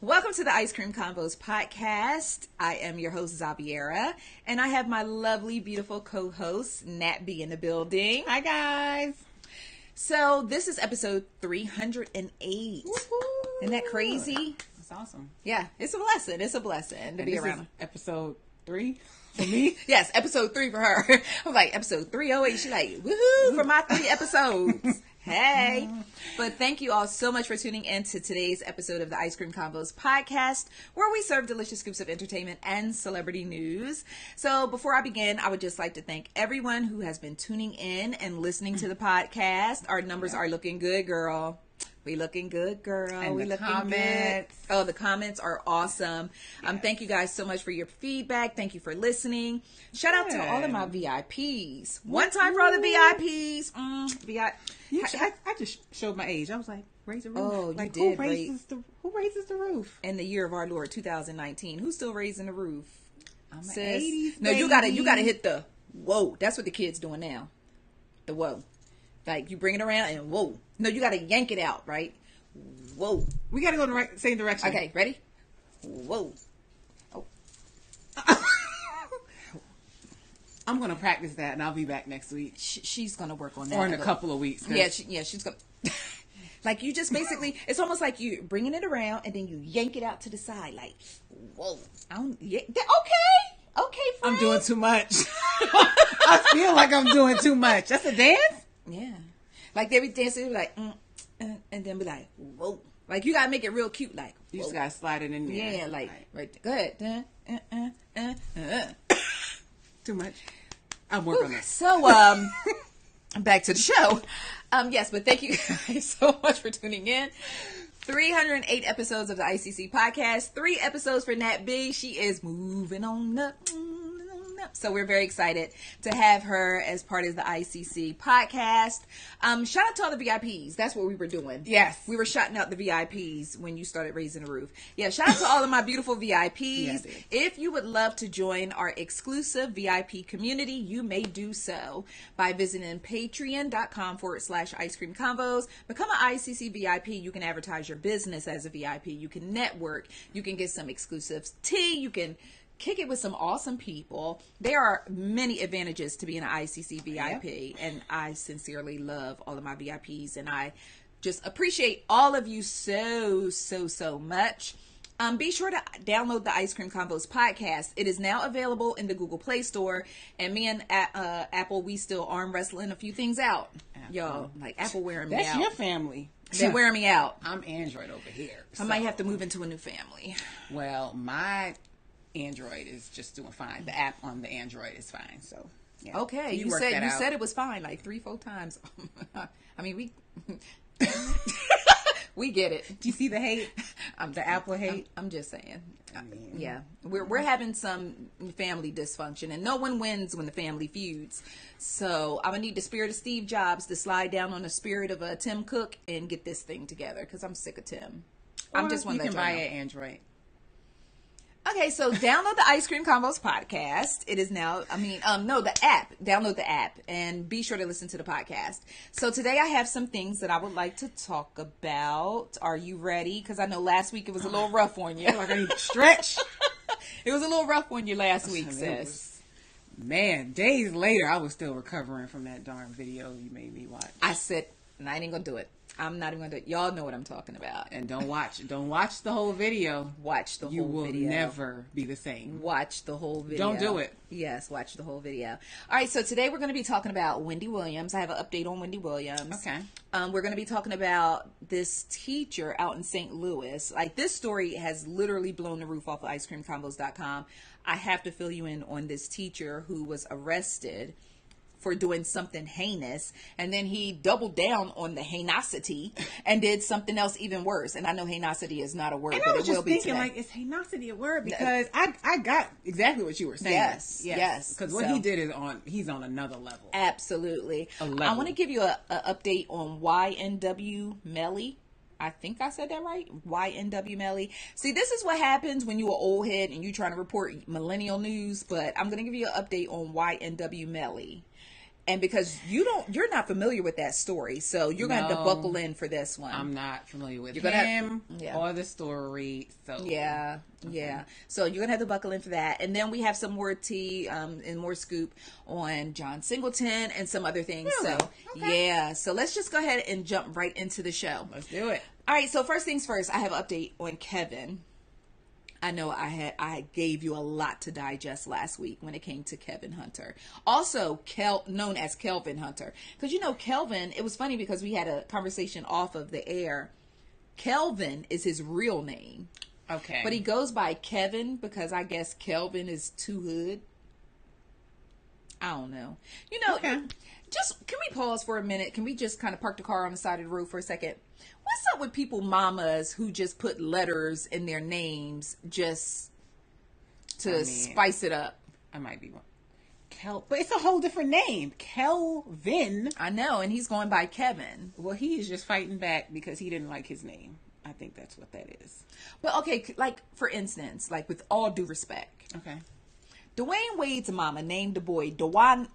Welcome to the Ice Cream Convos podcast. I am your host, Xaviera, and I have my lovely, beautiful co-host, Nat B in the building. Hi, guys. So this is episode 308. Woo-hoo. Isn't that crazy? That's awesome. Yeah, it's a blessing. It's a blessing to be around. Is episode 3 for me? Yes, episode 3 for her. I'm like, episode 308. She's like, woohoo, for my 3 episodes. Hey, but thank you all so much for tuning in to today's episode of the Ice Cream Convos podcast, where we serve delicious scoops of entertainment and celebrity news. So before I begin, I would just like to thank everyone who has been tuning in and listening to the podcast. Our numbers are looking good, girl. We looking good, girl. And we the looking comments. good. Oh, the comments are awesome. Yes. Thank you guys so much for your feedback. Thank you for listening. Shout out to all of my VIPs. One time for all the VIPs. I just showed my age. I was like, raise the roof. Oh, you like, did. Who raises the roof? In the year of our Lord 2019, who's still raising the roof? I'm an Sis. 80s No, baby. you gotta hit the whoa. That's what the kids doing now. The whoa. Like you bring it around and whoa. No, you gotta yank it out, right? Whoa. We gotta go the same direction. Okay, ready? Whoa. Oh. I'm gonna practice that, and I'll be back next week She's gonna work on that. or in a couple of weeks. Yeah, she's gonna. Like you just basically, it's almost like you bringing it around and then you yank it out to the side, like whoa. Okay, friend. I'm doing too much. I feel like I'm doing too much. That's a dance? Yeah, like they be dancing, they be like, and then be like, whoa. Like you gotta make it real cute, like You whoa. just gotta slide it in there. Yeah, like right. Go ahead. Too much. I'm working on it. So, back to the show. Yes, but thank you guys so much for tuning in. 308 episodes of the ICC podcast. 3 episodes for Nat B. She is moving on up. So we're very excited to have her as part of the ICC podcast. Shout out to all the VIPs. That's what we were doing. Yes. We were shouting out the VIPs when you started raising the roof. Yeah, shout out to all of my beautiful VIPs. Yeah, If you would love to join our exclusive VIP community, you may do so by visiting patreon.com/ice cream convos. Become an ICC VIP. You can advertise your business as a VIP. You can network. You can get some exclusive tea. You can kick it with some awesome people. There are many advantages to being an ICC VIP, and I sincerely love all of my VIPs, and I just appreciate all of you so much. Be sure to download the Ice Cream Convos podcast. It is now available in the Google Play Store, and me and Apple, we still arm wrestling a few things out. Y'all, like Apple wearing me out. That's your family. They're wearing me out. I'm Android over here. I might have to move into a new family. Well, my Android is just doing fine. The app on the Android is fine. So, yeah. Okay, you said it was fine like 3-4 times. I mean, we get it. Do you see the hate? The Apple hate? I'm just saying. Yeah, we're having some family dysfunction, and no one wins when the family feuds. So I'm gonna need the spirit of Steve Jobs to slide down on the spirit of Tim Cook and get this thing together, because I'm sick of Tim. I'm just one you that can buy an Android. Okay, so download the Ice Cream Convos podcast. It is now, the app. Download the app and be sure to listen to the podcast. So today I have some things that I would like to talk about. Are you ready? Because I know last week it was a little rough on you. Like I need to stretch. It was a little rough on you last week, sis. Man, days later, I was still recovering from that darn video you made me watch. I said, and I ain't gonna do it. I'm not even gonna do it. Y'all know what I'm talking about. And don't watch the whole video. Watch the whole video. You will never be the same. Watch the whole video. Don't do it. Yes, watch the whole video. All right, so today we're going to be talking about Wendy Williams. I have an update on Wendy Williams. Okay. We're going to be talking about this teacher out in St. Louis. Like, this story has literally blown the roof off of icecreamconvos.com. I have to fill you in on this teacher who was arrested for doing something heinous, and then he doubled down on the heinocity and did something else even worse. And I know heinocity is not a word, and but I was it will just be thinking, today. like, is heinocity a word? Because I got exactly what you were saying. Yes. Because what he did is he's on another level. Absolutely. I want to give you a update on YNW Melly. I think I said that right. YNW Melly. See, this is what happens when you're an old head and you're trying to report millennial news, but I'm going to give you an update on YNW Melly. And because you're not familiar with that story, so you're going to have to buckle in for this one. I'm not familiar with you're him or the story. So yeah. So you're going to have to buckle in for that. And then we have some more tea and more scoop on John Singleton and some other things. Really? So yeah. So let's just go ahead and jump right into the show. Let's do it. All right. So first things first, I have an update on Kevin. I know I gave you a lot to digest last week when it came to Kevin Hunter. Also, known as Kelvin Hunter. Because, Kelvin, it was funny because we had a conversation off of the air. Kelvin is his real name. Okay. But he goes by Kevin because I guess Kelvin is too hood. I don't know. Okay. Just, can we pause for a minute? Can we just kind of park the car on the side of the road for a second? What's up with people mamas who just put letters in their names just to spice it up? I might be wrong. But it's a whole different name. Kelvin. I know, and he's going by Kevin. Well, he is just fighting back because he didn't like his name. I think that's what that is. But okay, like for instance, like with all due respect. Okay. Dwayne Wade's mama named the boy Dwayne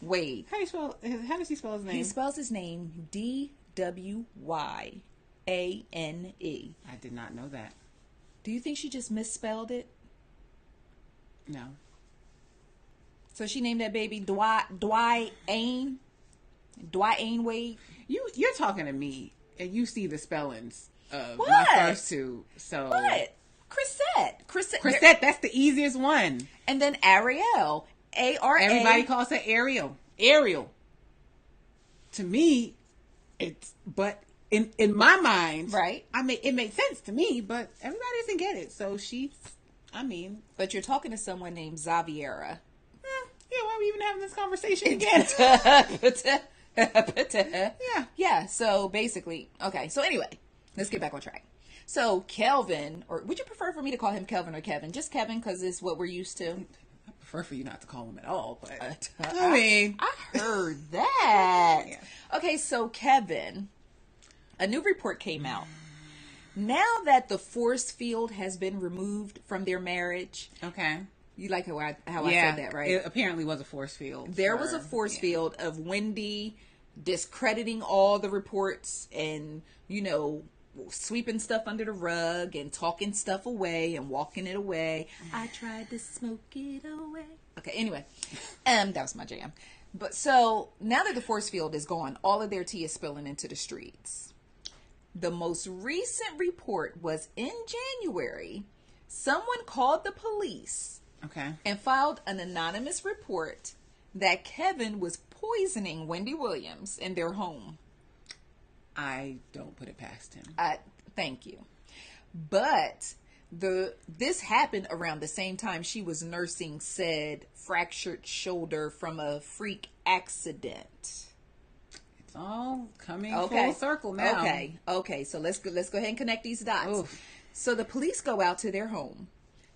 Wade. How does he spell his name? He spells his name Dwyane. I did not know that. Do you think she just misspelled it? No. So she named that baby Dwyane Wade? You're talking to me, and you see the spellings of what? my first two. So what? Chrisette, that's the easiest one. And then Ariel. A-R-A. Everybody calls her Ariel. Ariel. To me, but in my mind, right? It makes sense to me, but everybody doesn't get it. So but you're talking to someone named Xaviera. Yeah, why are we even having this conversation again? Yeah. So basically, okay. So anyway, let's get back on track. So Kelvin, or would you prefer for me to call him Kelvin or Kevin? Just Kevin, because it's what we're used to. I prefer for you not to call him at all, but I heard that. Yeah. Okay, so Kevin, a new report came out. Now that the force field has been removed from their marriage. Okay. You like how I said that, right? It apparently was a force field. There was a force field of Wendy discrediting all the reports and, sweeping stuff under the rug and talking stuff away and walking it away. I tried to smoke it away. Okay, anyway, that was my jam. But so now that the force field is gone, all of their tea is spilling into the streets. The most recent report was in January. Someone called the police. Okay. And filed an anonymous report that Kevin was poisoning Wendy Williams in their home. I don't put it past him. Thank you. But this happened around the same time she was nursing said fractured shoulder from a freak accident. It's all coming full circle now. Okay. So let's go ahead and connect these dots. Oof. So the police go out to their home.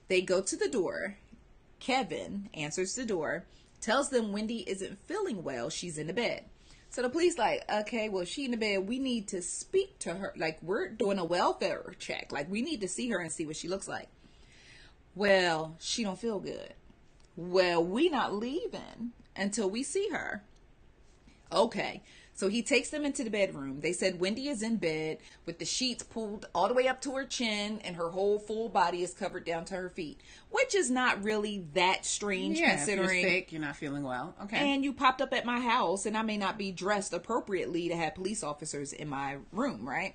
They go to the door. Kevin answers the door, tells them Wendy isn't feeling well. She's in the bed. So the police like, okay, well, she in the bed. We need to speak to her. Like, we're doing a welfare check. Like, we need to see her and see what she looks like. Well, she don't feel good. Well, we not leaving until we see her. Okay. So he takes them into the bedroom. They said Wendy is in bed with the sheets pulled all the way up to her chin and her whole full body is covered down to her feet, which is not really that strange considering if you're sick, you're not feeling well. Okay. And you popped up at my house and I may not be dressed appropriately to have police officers in my room, right?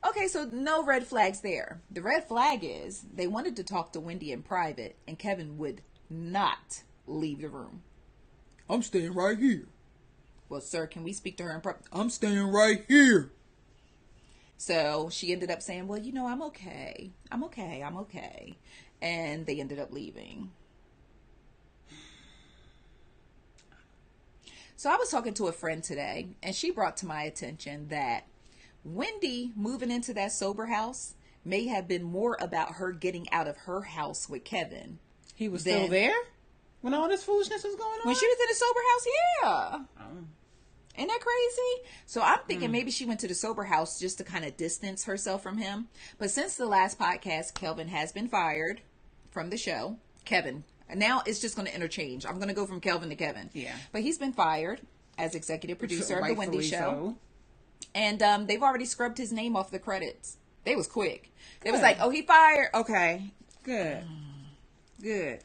Okay, so no red flags there. The red flag is they wanted to talk to Wendy in private and Kevin would not leave the room. I'm staying right here. Well, sir, can we speak to her in private? I'm staying right here. So she ended up saying, well, I'm okay. I'm okay. And they ended up leaving. So I was talking to a friend today, and she brought to my attention that Wendy moving into that sober house may have been more about her getting out of her house with Kevin. He was still there when all this foolishness was going on? When she was in the sober house, yeah. Oh. Isn't that crazy? So I'm thinking maybe she went to the sober house just to kind of distance herself from him. But since the last podcast, Kelvin has been fired from the show. Kevin, And now it's just going to interchange. I'm going to go from Kelvin to Kevin. Yeah. But he's been fired as executive producer of The Wendy Show. So. And they've already scrubbed his name off the credits. They was quick. It was like, oh, he fired. Okay. Good. Good.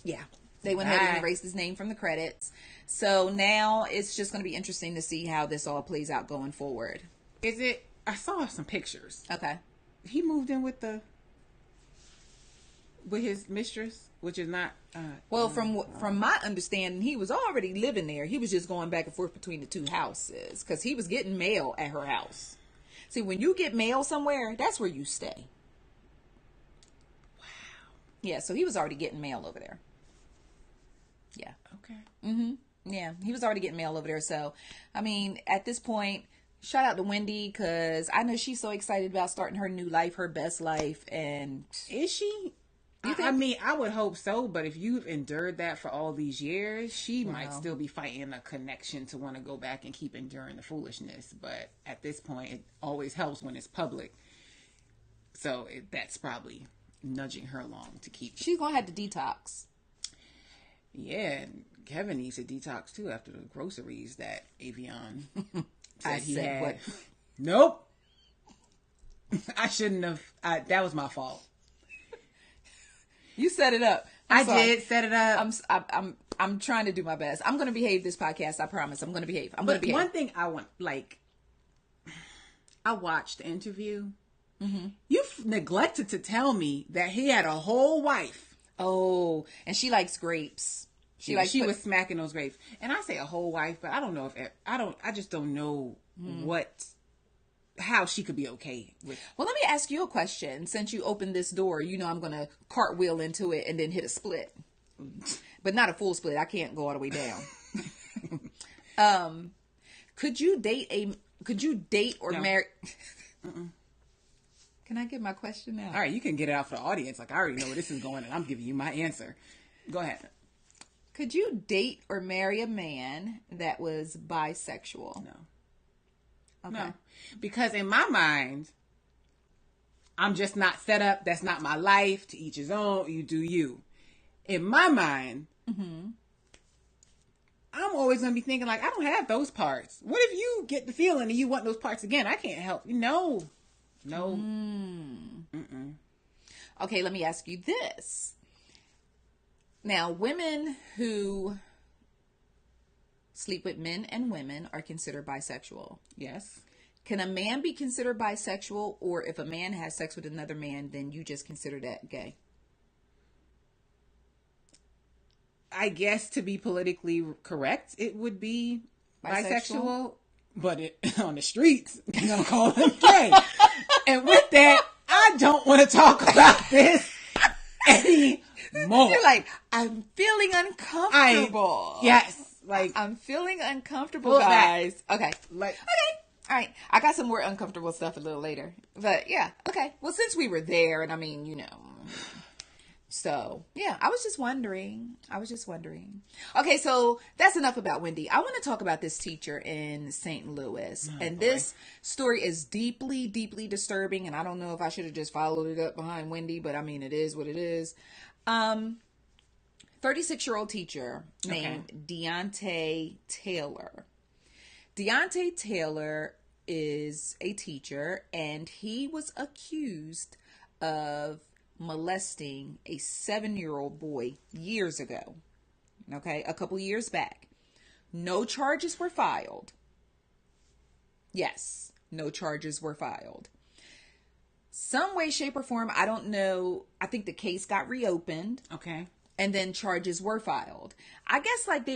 Yeah. They went ahead and erased his name from the credits. So now it's just going to be interesting to see how this all plays out going forward. I saw some pictures. Okay. He moved in with his mistress, which is not. Well, from my understanding, he was already living there. He was just going back and forth between the two houses because he was getting mail at her house. See, when you get mail somewhere, that's where you stay. Wow. Yeah, so he was already getting mail over there. Yeah. Okay. Mm-hmm. Yeah, he was already getting mail over there. So, I mean, at this point, shout out to Wendy because I know she's so excited about starting her new life, her best life. And is she? I mean, I would hope so. But if you've endured that for all these years, she might still be fighting a connection to want to go back and keep enduring the foolishness. But at this point, it always helps when it's public. So that's probably nudging her along to keep. She's going to have to detox. Yeah, and Kevin needs to detox too after the groceries that Avion said he had. What? Nope. I shouldn't have. That was my fault. You set it up. I did set it up. I'm trying to do my best. I'm going to behave this podcast. I promise. I'm going to behave. I'm going to behave. One thing I watched the interview. Mm-hmm. You've neglected to tell me that he had a whole wife. Oh, and she likes grapes. She was smacking those grapes. And I say a whole wife, but I don't know I just don't know how she could be okay with. Well, let me ask you a question. Since you opened this door, I'm going to cartwheel into it and then hit a split. But not a full split. I can't go all the way down. Could you date or marry? Can I get my question out? All right, you can get it out for the audience. Like, I already know where this is going and I'm giving you my answer. Go ahead. Could you date or marry a man that was bisexual? No. Okay. No. Because in my mind, I'm just not set up. That's not my life. To each his own. You do you. In my mind, I'm always going to be thinking like, I don't have those parts. What if you get the feeling and you want those parts again? I can't help you. No. Okay, let me ask you this. Now, women who sleep with men and women are considered bisexual. Yes. Can a man be considered bisexual, or if a man has sex with another man, then you just consider that gay? I guess to be politically correct, it would be bisexual, but on the streets, you're going to call them gay. And with that, I don't want to talk about this anymore. You're like, I'm feeling uncomfortable. Yes. Like, I'm feeling uncomfortable, guys. Okay. Like, okay. All right. I got some more uncomfortable stuff a little later. But yeah. Okay. Well, since we were there, and I mean, so yeah, I was just wondering. Okay. So that's enough about Wendy. I want to talk about this teacher in St. Louis. This story is deeply, deeply disturbing. And I don't know if I should have just followed it up behind Wendy, but I mean, it is what it is. 36-year-old teacher named Deontay Taylor. Deontay Taylor is a teacher, and he was accused of molesting a 7-year-old boy years ago. Okay, a couple years back. No charges were filed. Yes, no charges were filed. Some way, shape, or form, I don't know. I think the case got reopened. Okay. And then charges were filed. I guess like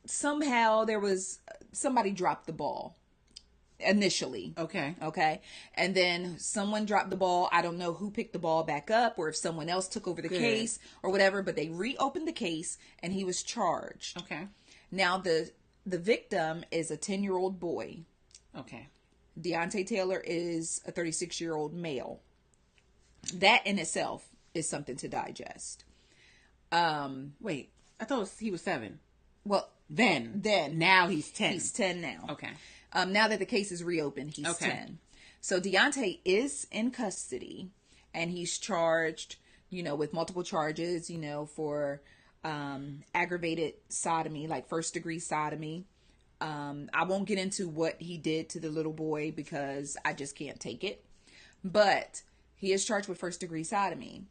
somebody dropped the ball initially. Okay. Okay. And then someone dropped the ball. I don't know who picked the ball back up or if someone else took over the case or whatever, but they reopened the case and he was charged. Okay. Now the victim is a 10-year-old boy. Okay. Deontay Taylor is a 36-year-old male. That in itself is something to digest. Wait, I thought he was 7. Well, then now he's 10. He's 10 now. Okay. Now that the case is reopened, he's 10. So Deontay is in custody and he's charged with multiple charges, for aggravated sodomy, like first degree sodomy. I won't get into what he did to the little boy because I just can't take it. But he is charged with first degree sodomy.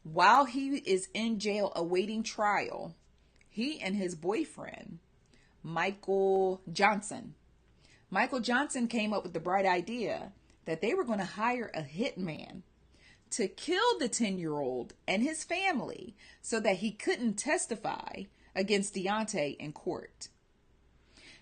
While he is in jail awaiting trial, he and his boyfriend, Michael Johnson came up with the bright idea that they were going to hire a hitman to kill the 10-year-old and his family so that he couldn't testify against Deontay in court.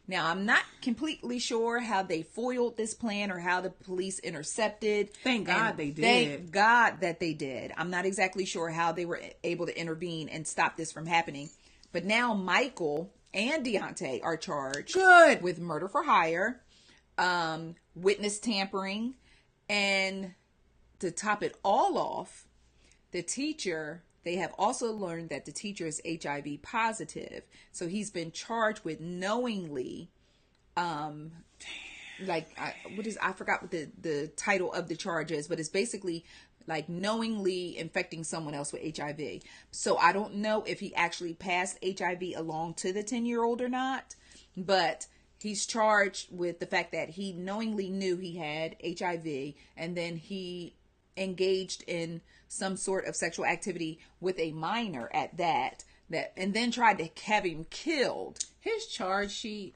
Now, I'm not completely sure how they foiled this plan or how the police intercepted. Thank God they did. Thank God that they did. I'm not exactly sure how they were able to intervene and stop this from happening. But now Michael and Deontay are charged with murder for hire, witness tampering, and to top it all off, they have also learned that the teacher is HIV positive. So he's been charged with knowingly, I forgot what the title of the charge is, but it's basically like knowingly infecting someone else with HIV. So I don't know if he actually passed HIV along to the 10-year-old or not, but he's charged with the fact that he knowingly knew he had HIV, and then he engaged in some sort of sexual activity with a minor at that, and then tried to have him killed. His charge sheet,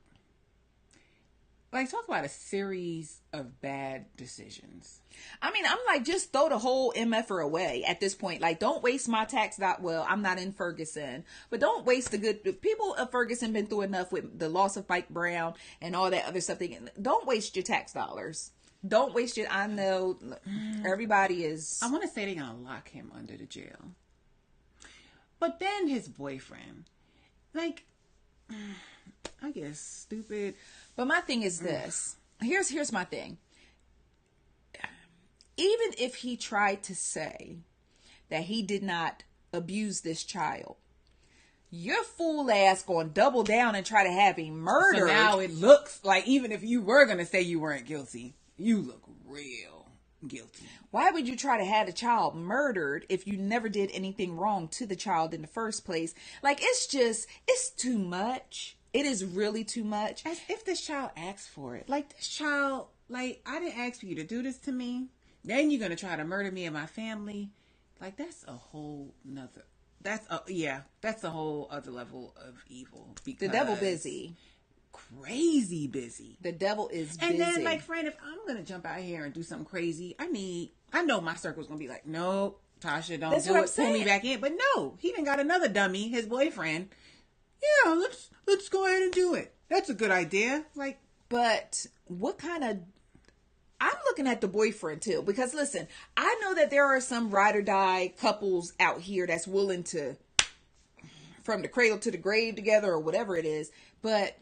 talk about a series of bad decisions. I mean, I'm like, just throw the whole MFer away at this point. Like, don't waste my tax. Well, I'm not in Ferguson, but don't waste the good people of Ferguson. Been through enough with the loss of Mike Brown and all that other stuff. Don't waste your tax dollars. Don't waste it. I know everybody is. I want to say they're going to lock him under the jail. But then his boyfriend, I guess, stupid. But my thing is this. Here's my thing. Even if he tried to say that he did not abuse this child, your fool ass going to double down and try to have him murdered. So now it looks like even if you were going to say you weren't guilty, you look real guilty. Why would you try to have a child murdered if you never did anything wrong to the child in the first place? It's too much. It is really too much. As if this child asked for it. This child, I didn't ask for you to do this to me. Then you're going to try to murder me and my family. That's a whole nother. That's a whole other level of evil. Because the devil busy. Crazy busy. The devil is busy. And then, friend, if I'm going to jump out here and do something crazy, I know my circle's going to be like, no, Tasha, don't do it. Pull me back in. But no, he done got another dummy, his boyfriend. Yeah, let's go ahead and do it. That's a good idea. But what kind of... I'm looking at the boyfriend too, because listen, I know that there are some ride or die couples out here that's willing to, from the cradle to the grave together or whatever it is. But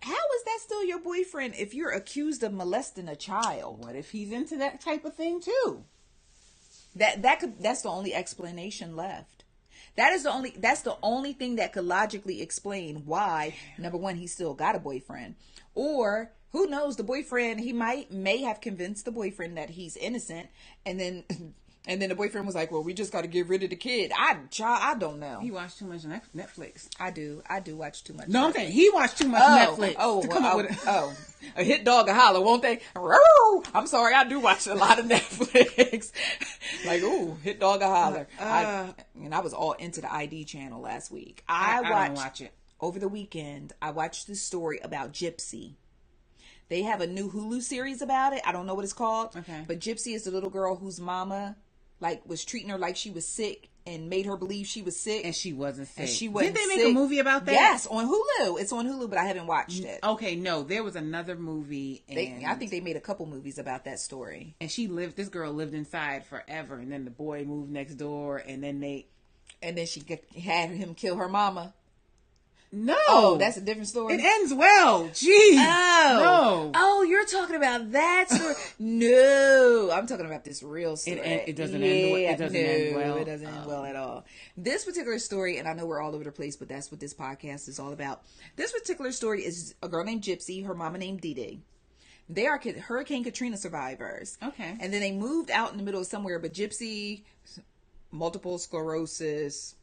how is that still your boyfriend if you're accused of molesting a child? What if he's into that type of thing too? That's the only explanation left. That's the only thing that could logically explain why, number one, he still got a boyfriend. Or who knows, the boyfriend, he may have convinced the boyfriend that he's innocent, and then the boyfriend was like, well, we just got to get rid of the kid. I don't know. He watched too much Netflix. I do watch too much. No, I'm saying he watched too much Netflix. A hit dog a holler, won't they? I'm sorry, I do watch a lot of Netflix. Hit dog a holler. I was all into the ID channel last week. I don't watch it. Over the weekend, I watched this story about Gypsy. They have a new Hulu series about it. I don't know what it's called. Okay. But Gypsy is the little girl whose mama was treating her like she was sick and made her believe she was sick. And she wasn't sick. Did they make a movie about that? Yes, on Hulu. It's on Hulu, but I haven't watched it. Okay, no. There was another movie. I think they made a couple movies about that story. And this girl lived inside forever. And then the boy moved next door. And then she had him kill her mama. No. Oh, that's a different story. It ends well. Jeez. Oh. No. Oh, you're talking about that story. No. I'm talking about this real story. It doesn't end well. It doesn't end well. It doesn't end well at all. This particular story, and I know we're all over the place, but that's what this podcast is all about. This particular story is a girl named Gypsy, her mama named Dee Dee. They are Hurricane Katrina survivors. Okay. And then they moved out in the middle of somewhere, but Gypsy, multiple sclerosis,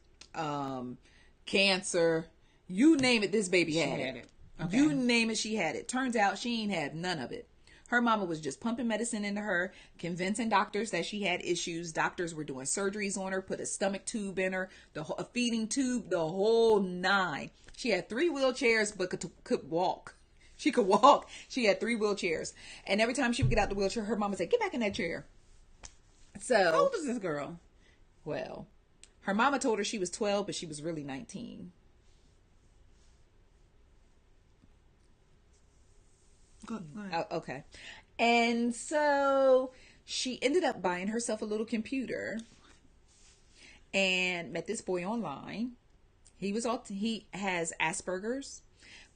cancer, you name it, this baby had it. Okay. You name it, she had it. Turns out she ain't had none of it. Her mama was just pumping medicine into her, convincing doctors that she had issues. Doctors were doing surgeries on her, put a stomach tube in her, a feeding tube, the whole nine. She had 3 wheelchairs, but could walk. She could walk. She had 3 wheelchairs. And every time she would get out the wheelchair, her mama said, get back in that chair. So, how old is this girl? Well, her mama told her she was 12, but she was really 19. Go ahead. Oh, okay. And so she ended up buying herself a little computer and met this boy online. He has Asperger's,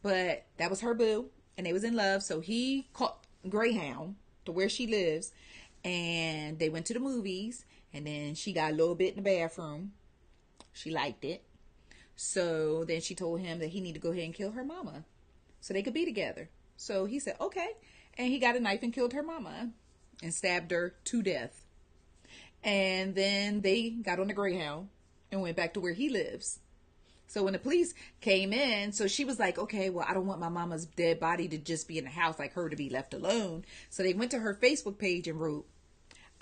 but that was her boo, and they was in love. So he caught Greyhound to where she lives, and they went to the movies, and then she got a little bit in the bathroom. She liked it. So then she told him that he needed to go ahead and kill her mama so they could be together. So he said, okay. And he got a knife and killed her mama and stabbed her to death. And then they got on the Greyhound and went back to where he lives. So when the police came in, so she was like, okay, well, I don't want my mama's dead body to just be in the house, like her to be left alone. So they went to her Facebook page and wrote,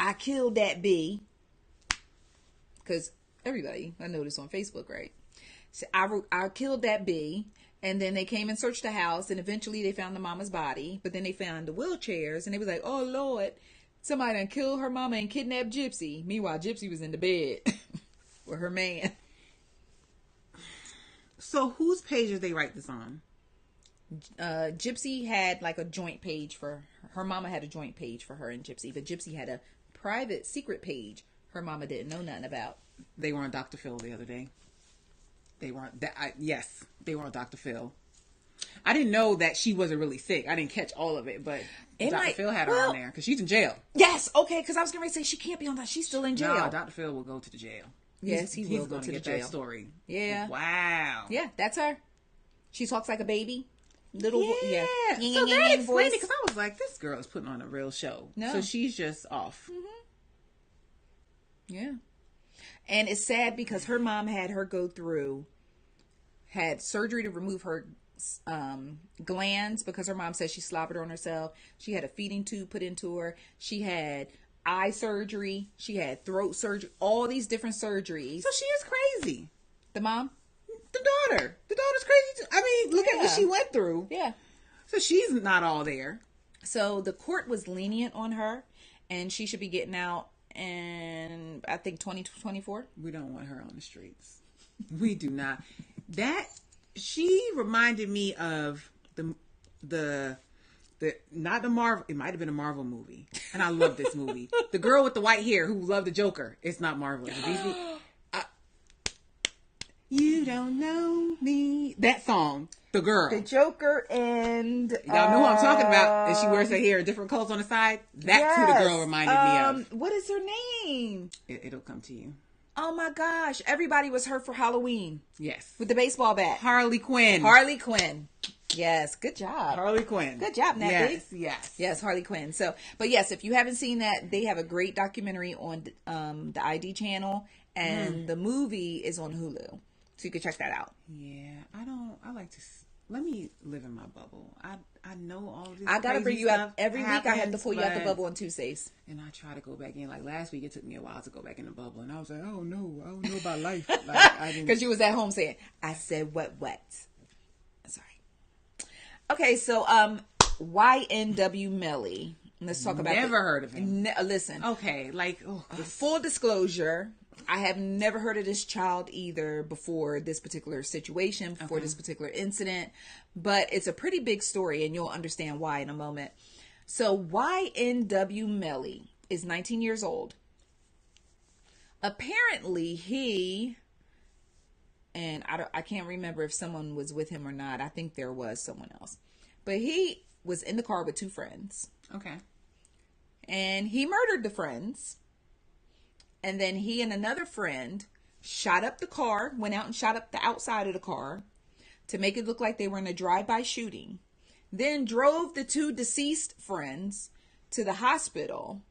I killed that B. Because everybody, I know this on Facebook, right? So I wrote, I killed that B. And then they came and searched the house, and eventually they found the mama's body. But then they found the wheelchairs, and they was like, oh, Lord, somebody done killed her mama and kidnapped Gypsy. Meanwhile, Gypsy was in the bed with her man. So whose page did they write this on? Gypsy had like a joint page for her mama had a joint page for her and Gypsy, but Gypsy had a private secret page her mama didn't know nothing about. They were on Dr. Phil the other day. They were on Dr. Phil. I didn't know that she wasn't really sick. I didn't catch all of it, but Dr. Phil had her on there because she's in jail. Yes, okay, because I was going to say she can't be on that. She's still in jail. No, Dr. Phil will go to the jail. Yes, he will go to the jail. That story. Yeah. Wow. Yeah, that's her. She talks like a baby. Little yeah. So that explained it, because I was like, this girl is putting on a real show. No. So she's just off. Mm-hmm. Yeah. And it's sad because her mom had surgery to remove her glands because her mom said she slobbered on herself. She had a feeding tube put into her. She had eye surgery. She had throat surgery. All these different surgeries. So she is crazy. The mom? The daughter. The daughter's crazy too. I mean, look at what she went through. Yeah. So she's not all there. So the court was lenient on her, and she should be getting out in, I think, 2024. We don't want her on the streets. We do not. She reminded me of the not the Marvel. It might have been a Marvel movie, and I love this movie. The girl with the white hair who loved the Joker. It's not Marvel. It's DC. You don't know me. That song. The girl. The Joker and... Y'all know who I'm talking about. And she wears her hair different colors on the side. That's who the girl reminded me of. What is her name? It'll come to you. Oh my gosh. Everybody was her for Halloween. Yes. With the baseball bat. Harley Quinn. Harley Quinn. Yes. Good job. Harley Quinn. Good job, Nat B. Yes. Yes, Harley Quinn. So, but yes, if you haven't seen that, they have a great documentary on the ID channel. And the movie is on Hulu. So you can check that out. Yeah. I like to... Let me live in my bubble. I know all this. I gotta bring you up every week. I have to pull you out the bubble on Tuesdays. And I try to go back in. Like last week, it took me a while to go back in the bubble, and I was like, "Oh no, I don't know about life." Like, I didn't. Because you was at home saying, "I said what? Sorry." Okay, so YNW Melly. Let's talk about. Never heard of him. Listen. Okay, like full disclosure. I have never heard of this child either before this particular situation, before this particular incident, but it's a pretty big story and you'll understand why in a moment. So YNW Melly is 19 years old. Apparently he, and I can't remember if someone was with him or not. I think there was someone else, but he was in the car with 2 friends. Okay. And he murdered the friends. And then he and another friend shot up the car, went out and shot up the outside of the car to make it look like they were in a drive-by shooting. then drove the two deceased friends to the hospital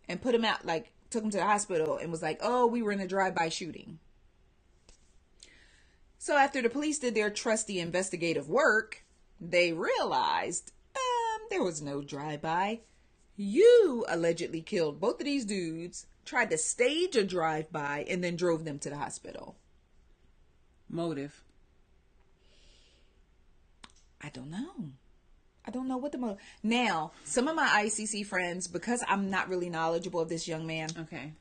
and put them out, like took them to the hospital and was like, oh, we were in a drive-by shooting. So after the police did their trusty investigative work, they realized there was no drive-by. You allegedly killed both of these dudes, tried to stage a drive-by, and then drove them to the hospital. Motive? I don't know. I don't know what the motive. Now, some of my ICC friends, because I'm not really knowledgeable of this young man, Okay.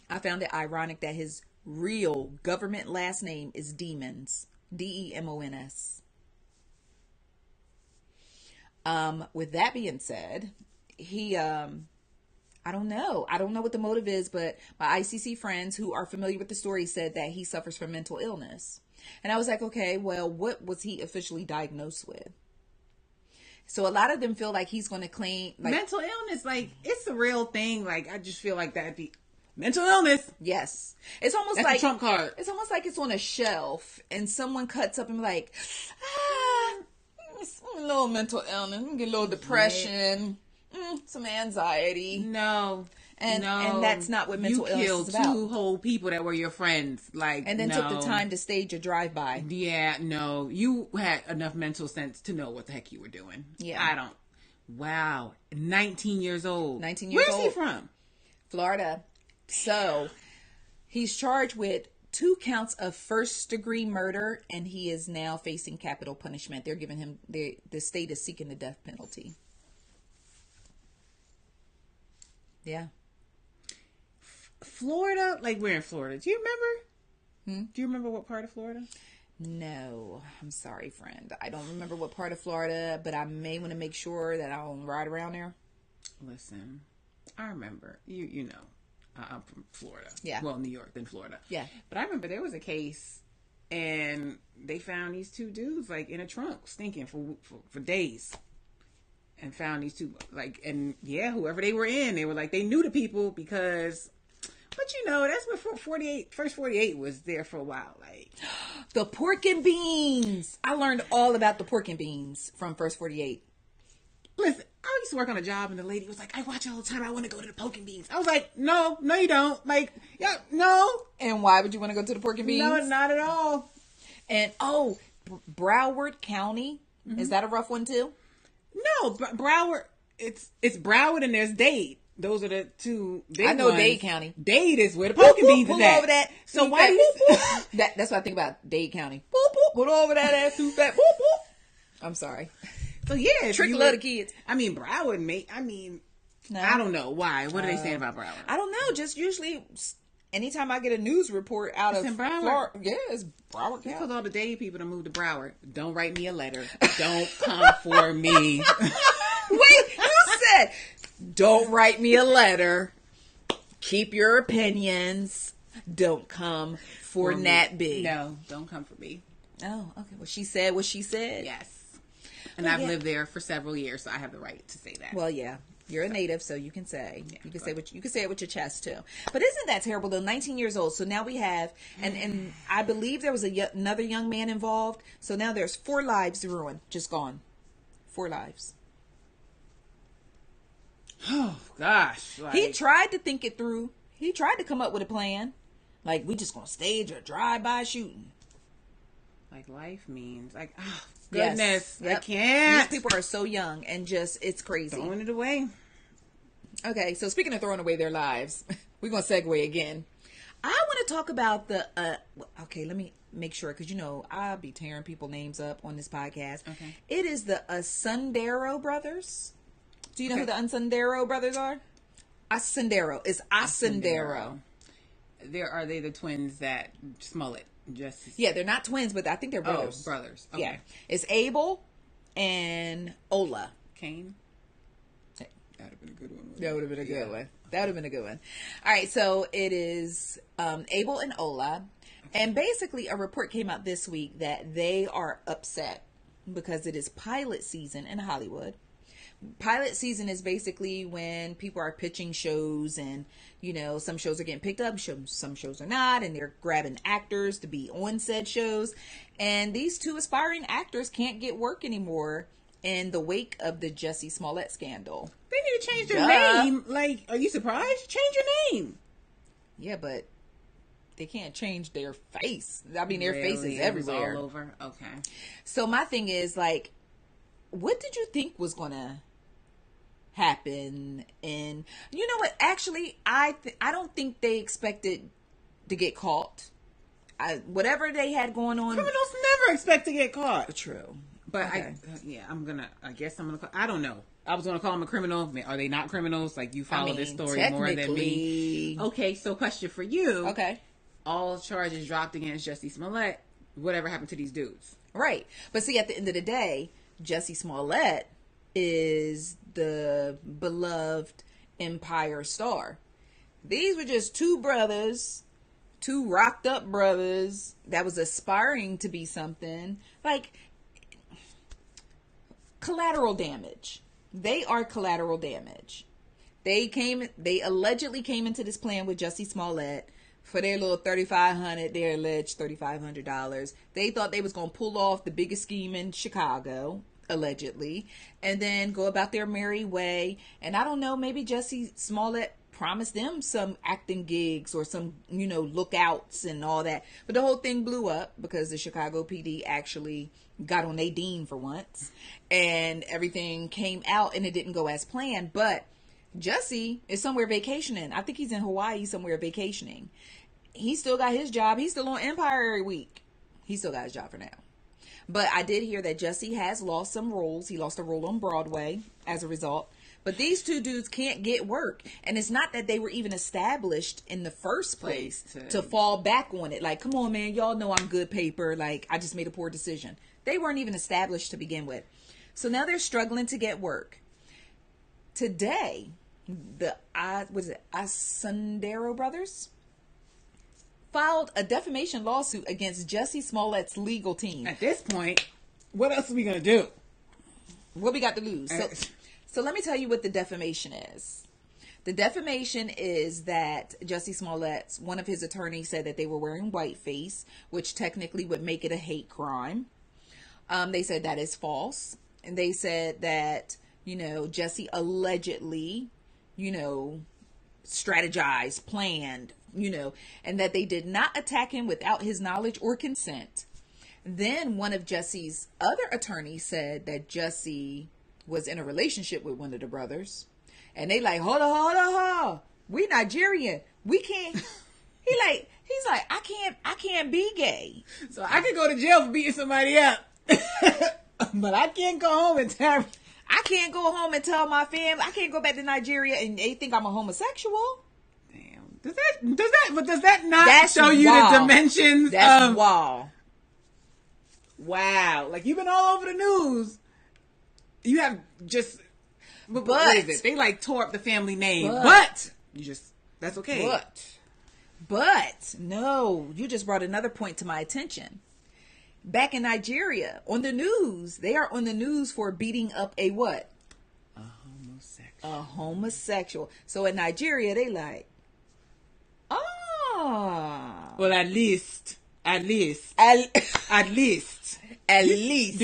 I found it ironic that his real government last name is Demons. Demons. With that being said, he, I don't know. I don't know what the motive is, but my ICC friends who are familiar with the story said that he suffers from mental illness. And I was like, okay, well, what was he officially diagnosed with? So a lot of them feel like he's going to claim like mental illness. Like, it's a real thing. Like, I just feel like that'd be mental illness. Yes. It's almost That's like a trump card. It's almost like it's on a shelf and someone cuts up and be like, it's a little mental illness, get a little depression, some anxiety. No. And that's not what mental illness is about. You killed two whole people that were your friends. Like, and then took the time to stage a drive-by. Yeah, no. You had enough mental sense to know what the heck you were doing. Yeah. I don't. Wow. 19 years old. 19 years old. Where's he from? Florida. So, he's charged with 2 counts of first-degree murder, and he is now facing capital punishment. They're giving him, the state is seeking the death penalty. Yeah. Florida? Like, we're in Florida. Do you remember? Do you remember what part of Florida? No. I'm sorry, friend. I don't remember what part of Florida, but I may want to make sure that I don't ride around there. Listen, I remember. You know, I'm from Florida. Yeah. Well, New York, then Florida. Yeah. But I remember there was a case, and they found these 2 dudes, like, in a trunk, stinking for days. And found these 2, like, and yeah, whoever they were in, they were like, they knew the people because... But you know, that's before 48. First 48 was there for a while. Like the pork and beans. I learned all about the pork and beans from First 48. Listen, I used to work on a job, and the lady was like, "I watch it all the time. I want to go to the pork and beans." I was like, "No, you don't." Like, yeah, no. And why would you want to go to the pork and beans? No, not at all. And Broward County, is that a rough one too? No, Broward. It's Broward, and there's Dade. Those are the 2 big I know ones. Dade County. Dade is where the pork and beans is at. Over that. So why do you... That's what I think about Dade County. Boop, boop, put over that ass too fat. Boop, boop. I'm sorry. So yeah. Trick a lot of kids. I mean, Broward, mate. I mean, no. I don't know. Why? What are they saying about Broward? I don't know. Just usually... Anytime I get a news report out of Florida, it's Broward County. Because all the Dade people that moved to Broward, don't write me a letter. Don't come for me. Wait, you said, don't write me a letter. Keep your opinions. Don't come for Nat B. No, don't come for me. Oh, okay. Well, she said what she said. Yes. And I've lived there for several years, so I have the right to say that. Well, yeah. You're a native, so you can say you can say it with your chest too. But isn't that terrible though? 19 years old. So now we have, and I believe there was another young man involved. So now there's 4 lives ruined, just gone. 4 lives. Oh gosh! Like, he tried to think it through. He tried to come up with a plan. Like, we just gonna stage a drive-by shooting. Like, life means like, oh, goodness, yes. Yep. I can't. These people are so young and just, it's crazy. Throwing it away. Okay, so speaking of throwing away their lives, we're going to segue again. I want to talk about the, okay, let me make sure, because you know, I'll be tearing people names up on this podcast. Okay. It is the Osundairo brothers. Do you know who the Osundairo brothers are? Osundairo. It's Osundairo. Are they the twins that Smollett? Yeah, they're not twins, but I think they're brothers. Oh, brothers. Okay. Yeah. It's Abel and Ola. Cain? That would have been a good one. That would have been a good one. That would have been a good one. All right, so it is Abel and Ola. And basically a report came out this week that they are upset because it is pilot season in Hollywood. Pilot season is basically when people are pitching shows and, you know, some shows are getting picked up, some shows are not, and they're grabbing actors to be on said shows. And these 2 aspiring actors can't get work anymore. in the wake of the Jussie Smollett scandal. They need to change their name. Like, are you surprised? Change your name. Yeah, but they can't change their face. I mean, their face is everywhere. All over. Okay. So my thing is, like, what did you think was gonna happen? And you know what? Actually, I don't think they expected to get caught. Whatever they had going on, criminals never expect to get caught. True, but okay. I guess I'm gonna. I don't know. I was gonna call them a criminal. Are they not criminals? Like, you follow this story more than me. Okay, so question for you. Okay. All charges dropped against Jussie Smollett. Whatever happened to these dudes? Right. But see, at the end of the day, Jussie Smollett is the beloved Empire star. These were just two brothers, two rocked up brothers that was aspiring to be something. Like, collateral damage. They are collateral damage. They allegedly came into this plan with Jussie Smollett for their little their alleged $3,500. They thought they was going to pull off the biggest scheme in Chicago, allegedly, and then go about their merry way. And I don't know, maybe Jussie Smollett promised them some acting gigs or some, lookouts and all that. But the whole thing blew up because the Chicago PD actually got on Nadine for once, and everything came out and it didn't go as planned. But Jussie is somewhere vacationing. I think he's in Hawaii somewhere vacationing. He still got his job. He's still on Empire every week. He still got his job for now. But I did hear that Jussie has lost some roles. He lost a role on Broadway as a result. But these two dudes can't get work. And it's not that they were even established in the first place to fall back on it. Like, come on, man. Y'all know I'm good paper. Like, I just made a poor decision. They weren't even established to begin with. So now they're struggling to get work. Today, the Osundairo brothers filed a defamation lawsuit against Jussie Smollett's legal team. At this point, what else are we going to do? What we got to lose? So let me tell you what the defamation is. The defamation is that Jussie Smollett, one of his attorneys, said that they were wearing whiteface, which technically would make it a hate crime. They said that is false. And they said that, Jussie allegedly, strategized, planned, and that they did not attack him without his knowledge or consent. Then one of Jussie's other attorneys said that Jussie was in a relationship with one of the brothers. And they like, hold on. We Nigerian. We can't. He's like, I can't be gay. So I could go to jail for beating somebody up. But I can't go home and tell. I can't go home and tell my family. I can't go back to Nigeria and they think I'm a homosexual. Damn. Does that not show you the dimensions? That's wow. Like, you've been all over the news. You have just, what is it? They like tore up the family name, but that's okay. But no, you just brought another point to my attention. Back in Nigeria, on the news, they are on the news for beating up a what? A homosexual. So in Nigeria, they like, well, at least. Do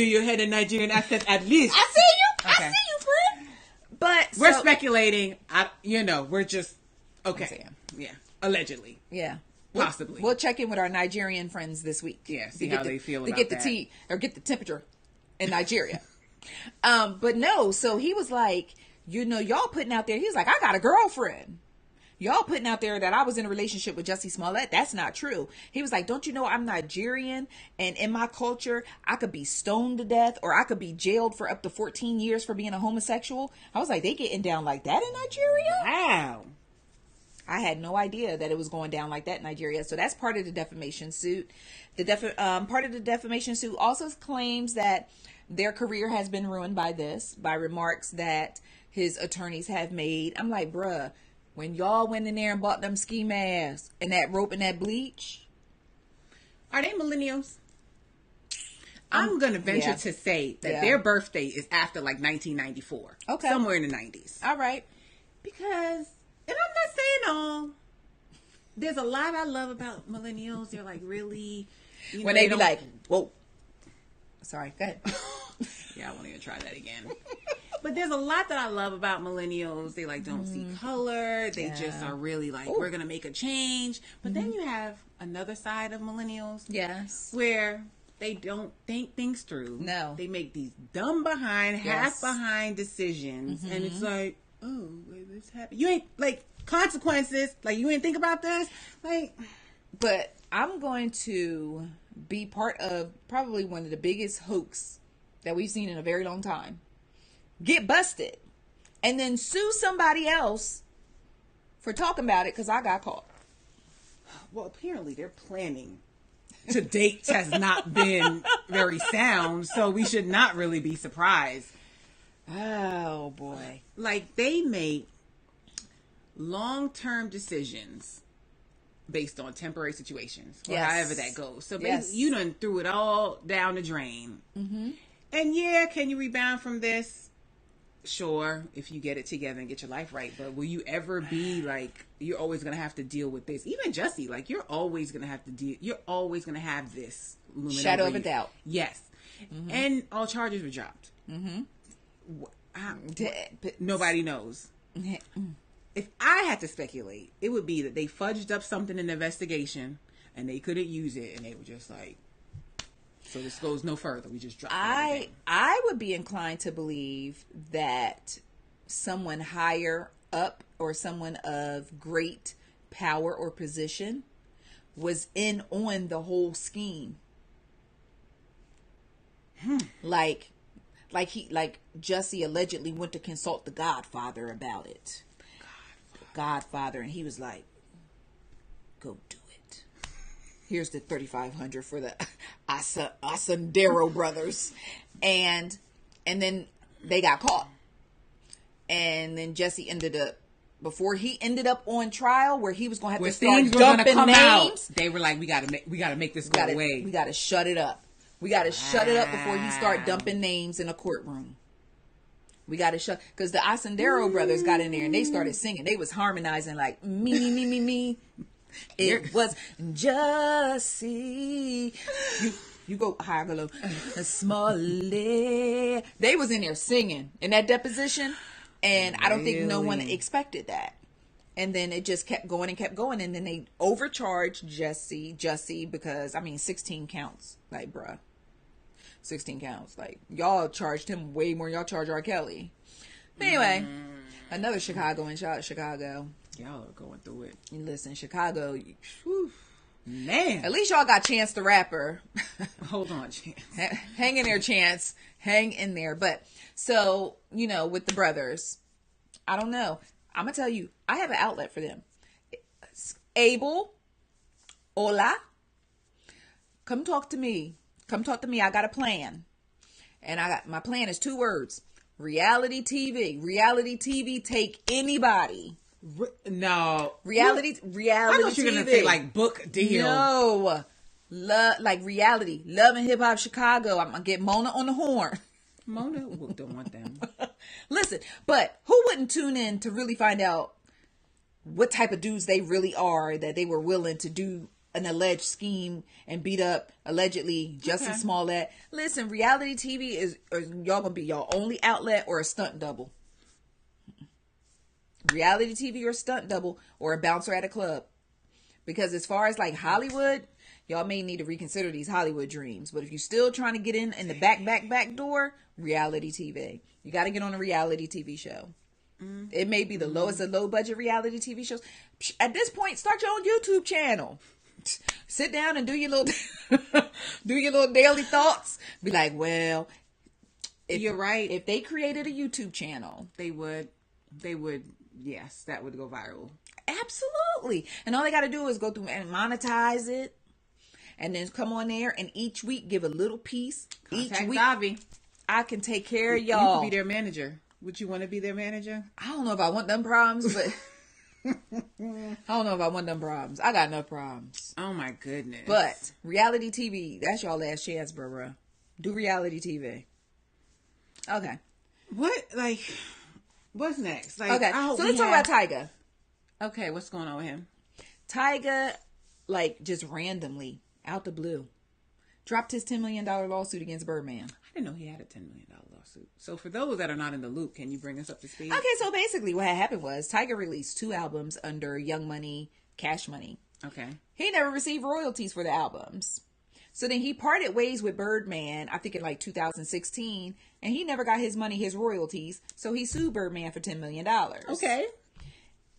you hear the Nigerian accent? At least. I see you. Okay. I see you, friend. But we're speculating. We're just okay. Yeah, allegedly. Yeah, possibly. We'll check in with our Nigerian friends this week. Yeah, see how they feel about that. To get the tea or get the temperature in Nigeria. But no. So he was like, y'all putting out there. He was like, I got a girlfriend. Y'all putting out there that I was in a relationship with Jussie Smollett. That's not true. He was like, don't you know I'm Nigerian? And in my culture, I could be stoned to death or I could be jailed for up to 14 years for being a homosexual. I was like, they getting down like that in Nigeria? Wow. I had no idea that it was going down like that in Nigeria. So that's part of the defamation suit. Part of the defamation suit also claims that their career has been ruined by remarks that his attorneys have made. I'm like, bruh. When y'all went in there and bought them ski masks and that rope and that bleach. Are they millennials? I'm going to venture to say that their birthday is after like 1994. Okay. Somewhere in the 90s. All right. Because, and I'm not saying all. There's a lot I love about millennials. They're like really. When they be like, whoa. Sorry, go ahead. Yeah, I won't even try that again. But there's a lot that I love about millennials. They like don't see color. They just are really like, we're going to make a change. But then you have another side of millennials. Yes. Where they don't think things through. No. They make these dumb behind, half behind decisions. And it's like, oh, wait, this happened. You ain't, like, consequences. Like, you ain't think about this. Like, but I'm going to be part of probably one of the biggest hoax that we've seen in a very long time. Get busted and then sue somebody else for talking about it because I got caught. Well, apparently they're planning to date has not been very sound, so we should not really be surprised. Oh boy. Like, they make long-term decisions based on temporary situations, or however that goes. So basically, you done threw it all down the drain. And yeah, can you rebound from this? Sure, if you get it together and get your life right. But will you ever be like, you're always going to have to deal with this? Even Jussie, like, you're always going to have to deal. You're always going to have this shadow of a doubt. Yes. And all charges were dropped. Nobody knows. If I had to speculate, it would be that they fudged up something in the investigation and they couldn't use it, and they were just like, so this goes no further. We just dropped everything. I would be inclined to believe that someone higher up or someone of great power or position was in on the whole scheme. Like Jussie allegedly went to consult the Godfather about it. Godfather, and he was like, go do it. Here's the $3,500 for the Osundairo brothers. And then they got caught. And then Jussie ended up, before he ended up on trial, where he was going to have to start dumping names. Out, they were like, we got to make this go away. We got to shut it up. We got to shut it up before he start dumping names in a courtroom. We got to shut, because the Osundairo brothers got in there and they started singing. They was harmonizing like, me. It was Jussie. You go high, go low. Smollett. They was in there singing in that deposition. And I don't think no one expected that. And then it just kept going. And then they overcharged Jussie because, 16 counts. Like, bruh. 16 counts. Like, y'all charged him way more than y'all charged R. Kelly. But anyway, another Chicagoan. Shout out Chicago. Y'all are going through it. Listen, Chicago. Man. At least y'all got Chance the Rapper. Hold on, Chance. Hang in there, Chance. Hang in there. But, so, with the brothers, I don't know. I'm going to tell you, I have an outlet for them. Abel, hola, come talk to me. I got a plan. And my plan is 2 words. Reality TV. Reality TV take anybody. No. Reality I thought you were TV. going to say like book deal. No. Like reality. Love and Hip Hop Chicago. I'm going to get Mona on the horn. Mona don't want them. Listen, but who wouldn't tune in to really find out what type of dudes they really are, that they were willing to do an alleged scheme and beat up allegedly Jussie Smollett? Listen, reality TV is y'all gonna be y'all only outlet or a stunt double. Reality TV or a stunt double or a bouncer at a club. Because as far as like Hollywood, y'all may need to reconsider these Hollywood dreams. But if you're still trying to get in the back door, reality TV. You got to get on a reality TV show. It may be the lowest of low budget reality TV shows. At this point, start your own YouTube channel. Sit down and do your little daily thoughts. Be like, well, you're right. If they created a YouTube channel, they would, yes, that would go viral. Absolutely. And all they got to do is go through and monetize it. And then come on there and each week give a little piece. Contact each week, Davi. I can take care of y'all. You could be their manager. Would you want to be their manager? I don't know if I want them problems, but I don't know if I want them problems. I got enough problems. Oh my goodness. But reality TV, that's y'all last chance, bro. Do reality TV. Okay. What's next? Like, okay. So let's talk about Tyga. Okay, what's going on with him? Tyga, like, just randomly, out the blue, dropped his $10 million lawsuit against Birdman. I didn't know he had a $10 million lawsuit. So for those that are not in the loop, can you bring us up to speed? Okay, so basically what happened was Tyga released 2 albums under Young Money, Cash Money. Okay. He never received royalties for the albums. So then he parted ways with Birdman, I think in like 2016, and he never got his money, his royalties. So he sued Birdman for $10 million. Okay.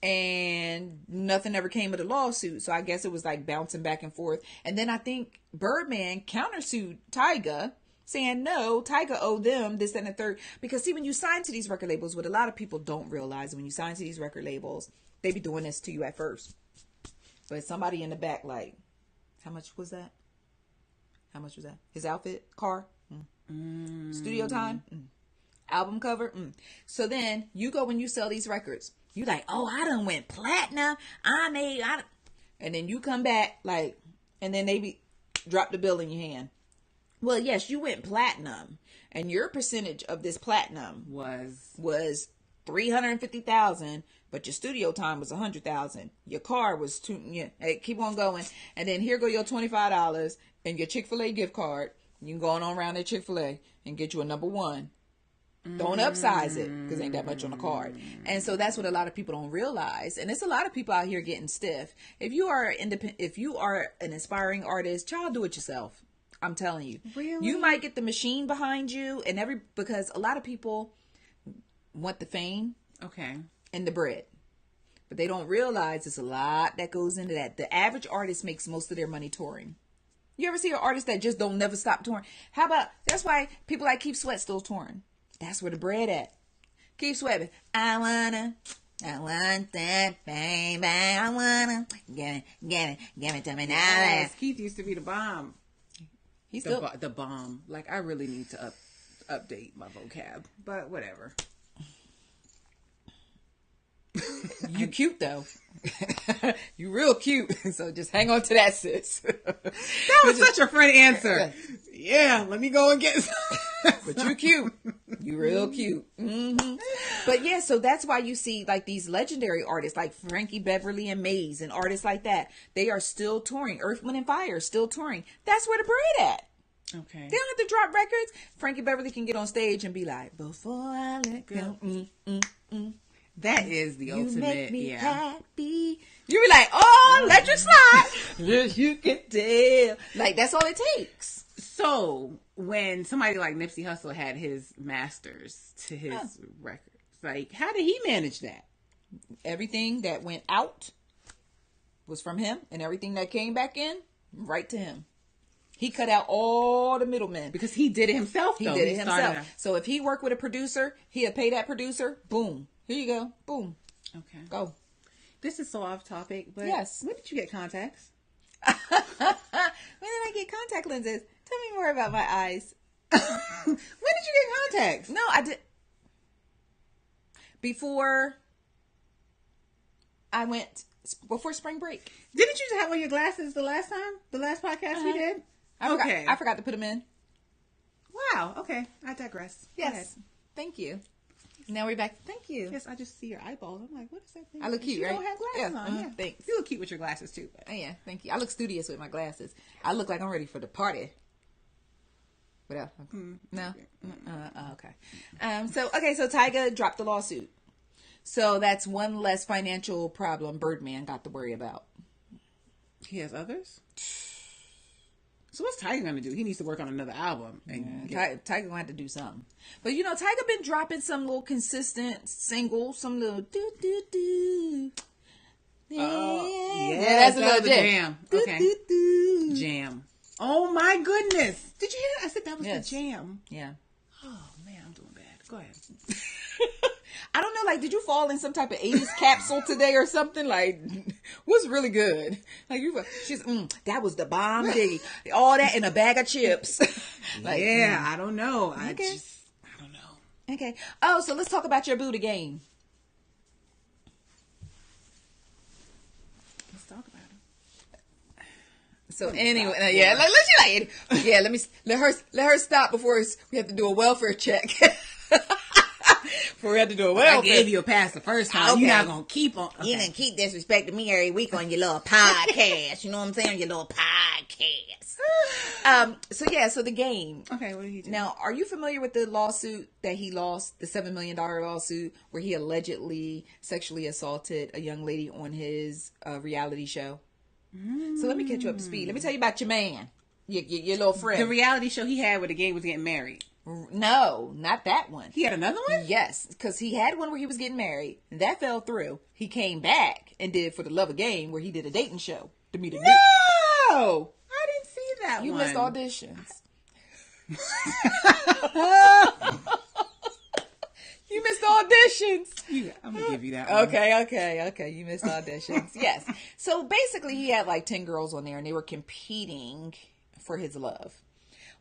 And nothing ever came of the lawsuit. So I guess it was like bouncing back and forth. And then I think Birdman countersued Tyga, saying no, Tyga owed them this, that, and the third. Because see, when you sign to these record labels, what a lot of people don't realize, when you sign to these record labels, they be doing this to you at first. But somebody in the back like, how much was that? How much was that? His outfit? Car? Studio time? Album cover? So then you go, when you sell these records, you like, oh, I done went platinum. And then you come back like, and then they drop the bill in your hand. Well, yes, you went platinum, and your percentage of this platinum was $350,000, but your studio time was $100,000. Your car was hey, keep on going, and then here go your $25 and your Chick-fil-A gift card. You can go on around at Chick-fil-A and get you a number 1. Don't upsize it because ain't that much on the card. And so that's what a lot of people don't realize. And it's a lot of people out here getting stiff. If you are if you are an aspiring artist, child, do it yourself. I'm telling you. Really? You might get the machine behind you because a lot of people want the fame. Okay. And the bread. But they don't realize there's a lot that goes into that. The average artist makes most of their money touring. You ever see an artist that just don't never stop touring? That's why people like Keith Sweat still touring. That's where the bread at. Keep sweating. I want that, baby. I wanna give it to me now. Yes, Keith used to be the bomb. He's still the bomb. Like, I really need to update my vocab, but whatever. You cute though. You real cute. So just hang on to that, sis. That was such a friend answer. Yeah, let me go and get some. But you cute. You real cute. Mm-hmm. But yeah, so that's why you see like these legendary artists like Frankie Beverly and Maze and artists like that. They are still touring. Earth, Wind, and Fire is still touring. That's where the bread at. Okay. They don't have to drop records. Frankie Beverly can get on stage and be like, before I let go. That is the ultimate. You make me happy. You be like, oh, electric slide. Yes, you can tell. Like, that's all it takes. So, when somebody like Nipsey Hussle had his masters to his records, like, how did he manage that? Everything that went out was from him, and everything that came back in, right to him. He cut out all the middlemen. Because he did it himself, though. He did it himself. So, if he worked with a producer, he'd pay that producer, boom. Here you go. Boom. Okay. Go. This is so off topic, but yes. When did you get contacts? When did I get contact lenses? Tell me more about my eyes. When did you get contacts? No, I did. Before spring break. Didn't you have on your glasses the last time? The last podcast we did? I forgot to put them in. Wow. Okay. I digress. Yes. Thank you. Now we're back. Thank you. Yes, I just see your eyeballs. I'm like, what is that thing? I look cute, right? You don't have glasses on. Yeah. Thanks. You look cute with your glasses, too. But. Oh, yeah. Thank you. I look studious with my glasses. I look like I'm ready for the party. What else? No? Okay. So Tyga dropped the lawsuit. So that's one less financial problem Birdman got to worry about. He has others? So what's Tyga gonna do? He needs to work on another album. And Tyga gonna have to do something. But Tyga been dropping some little consistent singles, some little do. Yeah, that's a little jam. Okay. Jam. Oh my goodness! Did you hear that? I said that was the jam. Yeah. Oh man, I'm doing bad. Go ahead. I don't know, like, did you fall in some type of 80s capsule today or something? Like, what's really good? Like, that was the bomb diggy. All that in a bag of chips. Like, yeah, I don't know. I don't know. Okay. Oh, so let's talk about your Buddha game. Let's talk about it. So anyway, let her stop before we have to do a welfare check. For we had to do a well. I gave you a pass the first time. Okay. You're not gonna keep on. Okay. You didn't keep disrespecting me every week on your little podcast. You know what I'm saying? On your little podcast. So the game. Okay, what did he do? Now, are you familiar with the lawsuit that he lost, the $7 million lawsuit where he allegedly sexually assaulted a young lady on his reality show? So let me catch you up to speed. Let me tell you about your man, your little friend. The reality show he had where the gay was getting married. No, not that one. He had another one? Yes, because he had one where he was getting married. That fell through. He came back and did For the Love of Game, where he did a dating show to meet a new. No! I didn't see that You one. missed auditions. You missed auditions. I'm going to give you that one. Okay. You missed auditions. Yes. So basically, he had like 10 girls on there, and they were competing for his love.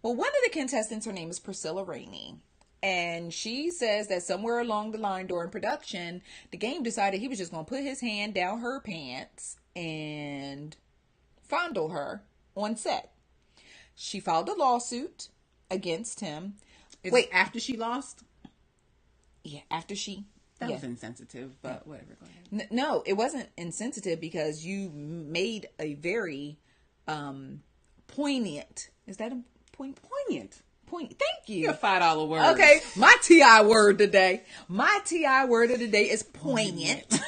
Well, one of the contestants, her name is Priscilla Rainey. And she says that somewhere along the line during production, the game decided he was just going to put his hand down her pants and fondle her on set. She filed a lawsuit against him. Wait, after she lost? Yeah, after she. That was insensitive, but whatever. Go ahead. No, it wasn't insensitive because you made a very poignant. Is that a poignant? Thank you. Your $5 word. Okay, my TI word today. My TI word of the day is poignant.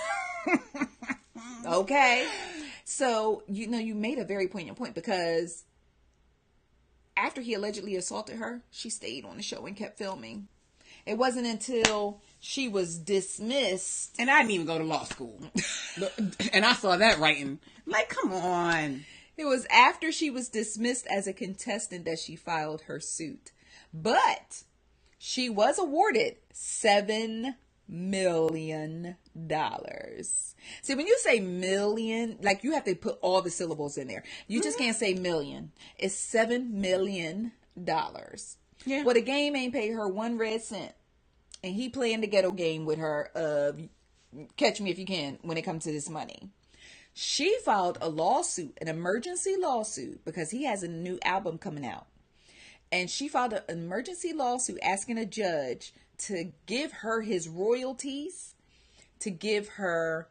Okay, so you made a very poignant point because after he allegedly assaulted her, she stayed on the show and kept filming. It wasn't until she was dismissed. And I didn't even go to law school. And I saw that writing. Like, come on. It was after she was dismissed as a contestant that she filed her suit. But she was awarded $7 million. See, when you say million, like you have to put all the syllables in there. You just can't say million. It's $7 million. Yeah. Well, the game ain't paid her 1 red cent. And he playing the ghetto game with her of catch me if you can when it comes to this money. She filed a lawsuit, an emergency lawsuit, because he has a new album coming out. And she filed an emergency lawsuit asking a judge to give her his royalties, to give her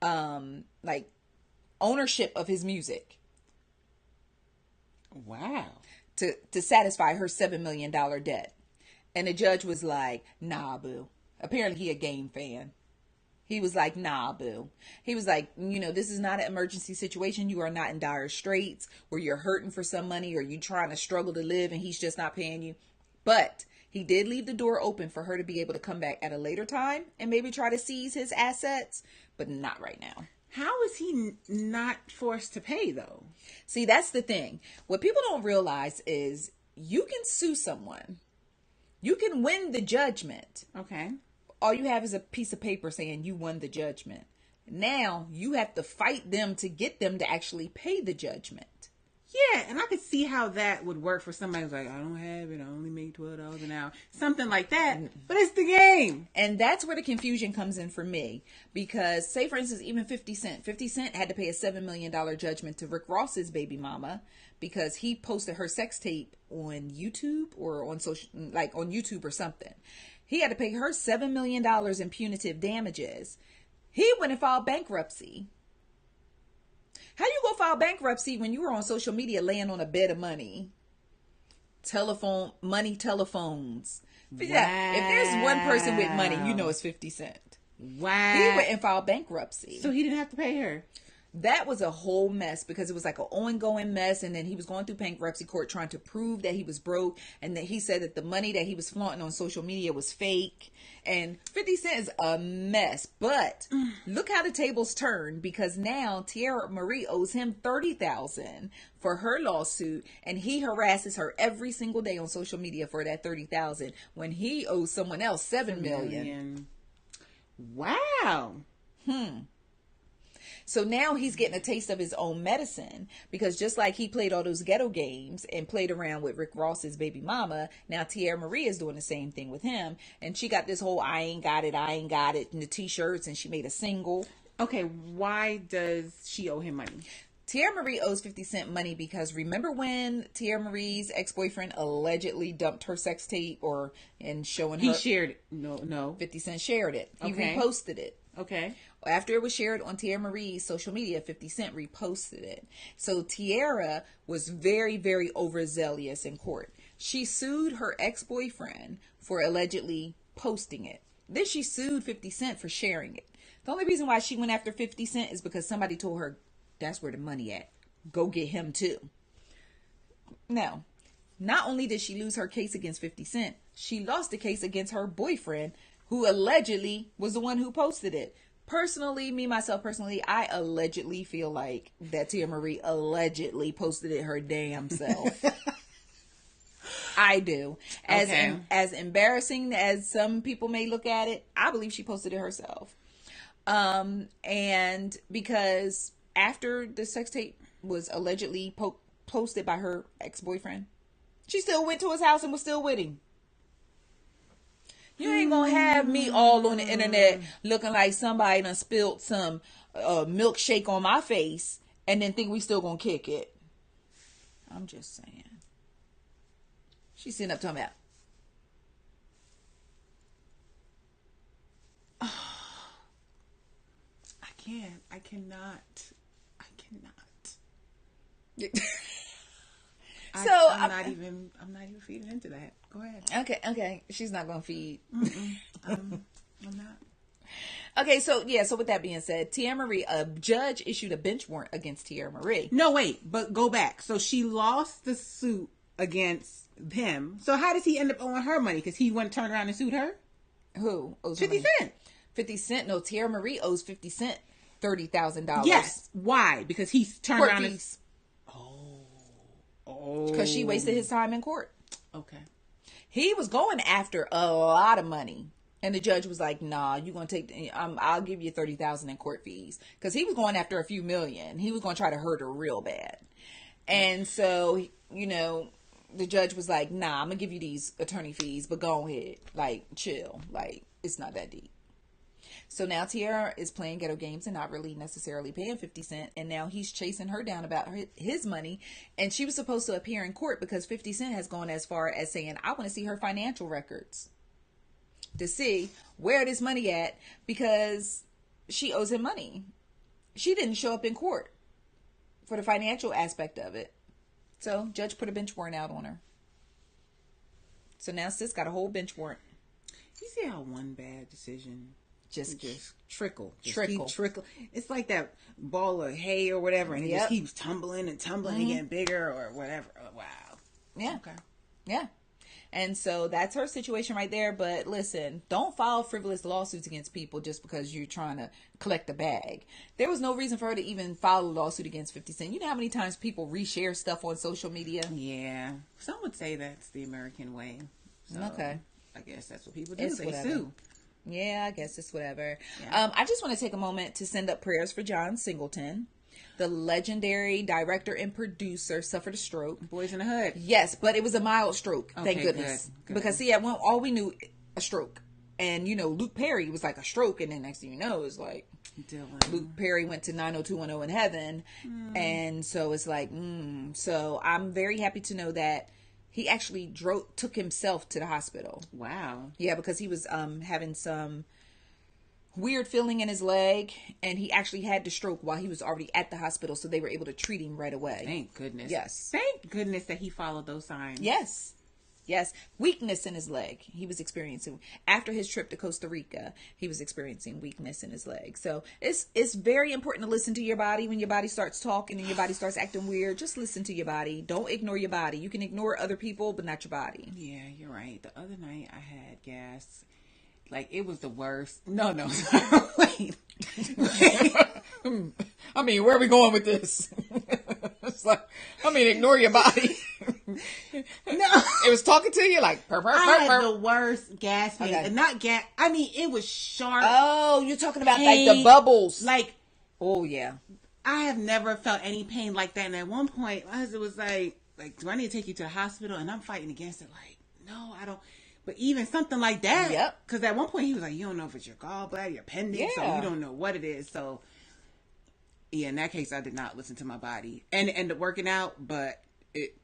like ownership of his music. Wow. To satisfy her $7 million debt. And the judge was like, nah, boo. Apparently he a game fan. He was like, nah, boo. He was like, this is not an emergency situation. You are not in dire straits where you're hurting for some money or you trying to struggle to live and he's just not paying you. But he did leave the door open for her to be able to come back at a later time and maybe try to seize his assets, but not right now. How is he not forced to pay, though? See, that's the thing. What people don't realize is you can sue someone. You can win the judgment. Okay. All you have is a piece of paper saying you won the judgment. Now you have to fight them to get them to actually pay the judgment. Yeah, and I could see how that would work for somebody who's like, I don't have it. I only make $12 an hour. Something like that. But it's the game. And that's where the confusion comes in for me. Because, say, for instance, even 50 Cent. 50 Cent had to pay a $7 million judgment to Rick Ross's baby mama because he posted her sex tape on YouTube or on social, like on YouTube or something. He had to pay her $7 million in punitive damages. He went and filed bankruptcy. How you go file bankruptcy when you were on social media laying on a bed of money? Telephones. Wow. Yeah, if there's one person with money, it's 50 Cent. Wow. He went and filed bankruptcy. So he didn't have to pay her. That was a whole mess because it was like an ongoing mess. And then he was going through bankruptcy court trying to prove that he was broke. And that he said that the money that he was flaunting on social media was fake. And 50 Cent is a mess. But look how the tables turned because now Tierra Marie owes him $30,000 for her lawsuit. And he harasses her every single day on social media for that $30,000 when he owes someone else $7 million. Wow. So now he's getting a taste of his own medicine because just like he played all those ghetto games and played around with Rick Ross's baby mama, now Tierra Marie is doing the same thing with him. And she got this whole I ain't got it in the t-shirts and she made a single. Okay, why does she owe him money? Tierra Marie owes 50 Cent money because remember when Tierra Marie's ex-boyfriend allegedly dumped her sex tape and showing her? He shared it. No. 50 Cent shared it. He Okay. reposted it. Okay. After it was shared on Tierra Marie's social media, 50 Cent reposted it. So Tierra was very, very overzealous in court. She sued her ex-boyfriend for allegedly posting it. Then she sued 50 Cent for sharing it. The only reason why she went after 50 Cent is because somebody told her, that's where the money at. Go get him too. Now, not only did she lose her case against 50 Cent, she lost the case against her boyfriend, who allegedly was the one who posted it. Personally, I allegedly feel like that Tia Marie allegedly posted it her damn self. I do. As embarrassing as some people may look at it, I believe she posted it herself. And because after the sex tape was allegedly posted by her ex-boyfriend, she still went to his house and was still with him. You ain't gonna have me all on the internet looking like somebody done spilled some milkshake on my face and then think we still gonna kick it. I'm just saying. She's sitting up talking about, I cannot. I'm not even feeding into that. Go ahead. Okay. She's not gonna feed. I'm not. Okay, so with that being said, Tierra Marie, a judge issued a bench warrant against Tierra Marie. No, wait, but go back. So she lost the suit against him. So how does he end up owing her money? Because he went turn around and sued her? Who owes 50 money? Cent. 50 Cent? No, Tierra Marie owes 50 Cent $30,000. Yes. Why? Because he's turned court around fees. Oh. Because she wasted his time in court. Okay. He was going after a lot of money. And the judge was like, nah, you're going to take, I'll give you $30,000 in court fees. Because he was going after a few million. He was going to try to hurt her real bad. And so, the judge was like, nah, I'm going to give you these attorney fees, but go ahead. Like, chill. Like, it's not that deep. So now Tierra is playing ghetto games and not really necessarily paying 50 Cent. And now he's chasing her down about his money. And she was supposed to appear in court because 50 Cent has gone as far as saying, I want to see her financial records to see where this money at, because she owes him money. She didn't show up in court for the financial aspect of it. So judge put a bench warrant out on her. So now sis got a whole bench warrant. You see how one bad decision just trickle. Trickle. It's like that ball of hay or whatever, and it just keeps tumbling and tumbling and getting bigger or whatever. Oh, wow. Yeah. Okay. Yeah. And so that's her situation right there. But listen, don't file frivolous lawsuits against people just because you're trying to collect the bag. There was no reason for her to even file a lawsuit against 50 Cent. You know how many times people reshare stuff on social media? Yeah. Some would say that's the American way. So okay. I guess that's what people do. They sue. Yeah, I guess it's whatever. Yeah. I just want to take a moment to send up prayers for John Singleton. The legendary director and producer suffered a stroke. Boys in the Hood. Yes, but it was a mild stroke. Okay, thank goodness. Good. Because see, all we knew, a stroke. And, Luke Perry was like a stroke. And then next thing you know, it's like Dylan. Luke Perry went to 90210 in heaven. And so it's like, So I'm very happy to know that he actually took himself to the hospital. Wow. Yeah, because he was having some weird feeling in his leg, and he actually had the stroke while he was already at the hospital, so they were able to treat him right away. Thank goodness. Yes. Thank goodness that he followed those signs. Yes. Weakness in his leg. He was experiencing after his trip to Costa Rica. He was experiencing weakness in his leg. So it's very important to listen to your body when your body starts talking and your body starts acting weird. Just listen to your body. Don't ignore your body. You can ignore other people, but not your body. Yeah, you're right. The other night I had gas. Like, it was the worst. No. Wait. I mean, where are we going with this? It's like, ignore your body. No. It was talking to you like, I had the worst gas pain. Okay. And not gas. I mean, it was sharp. Oh, you're talking about pain, like the bubbles. Like, oh, yeah. I have never felt any pain like that. And at one point, my husband was like, do I need to take you to the hospital? And I'm fighting against it. Like, no, I don't. But even something like that. Yep. Because at one point he was like, you don't know if it's your gallbladder, your appendix, so you don't know what it is. So Yeah, in that case, I did not listen to my body and the working out, but it,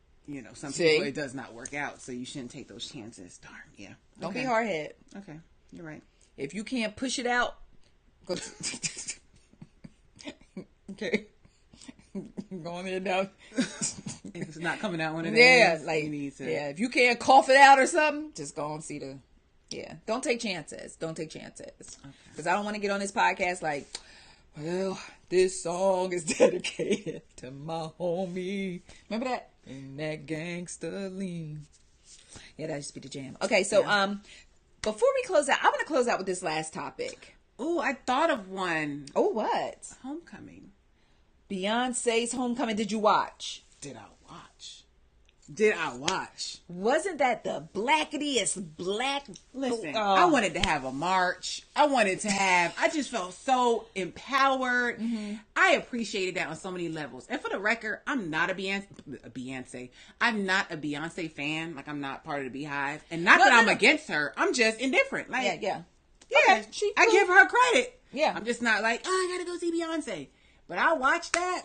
some people it does not work out, so you shouldn't take those chances. Darn, yeah. Don't be hard head. Okay, you're right. If you can't push it out, go. Okay. Go on there now. It's not coming out when it is. Yeah, like you need to. Yeah, if you can't cough it out or something, just go and see the. Yeah, don't take chances. Don't take chances. Because I don't want to get on this podcast like, well, this song is dedicated to my homie. Remember that? And that gangster lean. Yeah, that used to be the jam. Okay, so before we close out, I want to close out with this last topic. Oh, I thought of one. Oh, what? Homecoming. Beyonce's Homecoming. Did you watch? Did I watch? Wasn't that the blacketiest black? Listen, I wanted to have a march. I just felt so empowered. Mm-hmm. I appreciated that on so many levels. And for the record, I'm not a Beyonce. I'm not a Beyonce fan. Like, I'm not part of the Beehive. And not that I'm against her. I'm just indifferent. Like, yeah. Okay, I give her credit. Yeah. I'm just not like, I gotta go see Beyonce. But I watched that.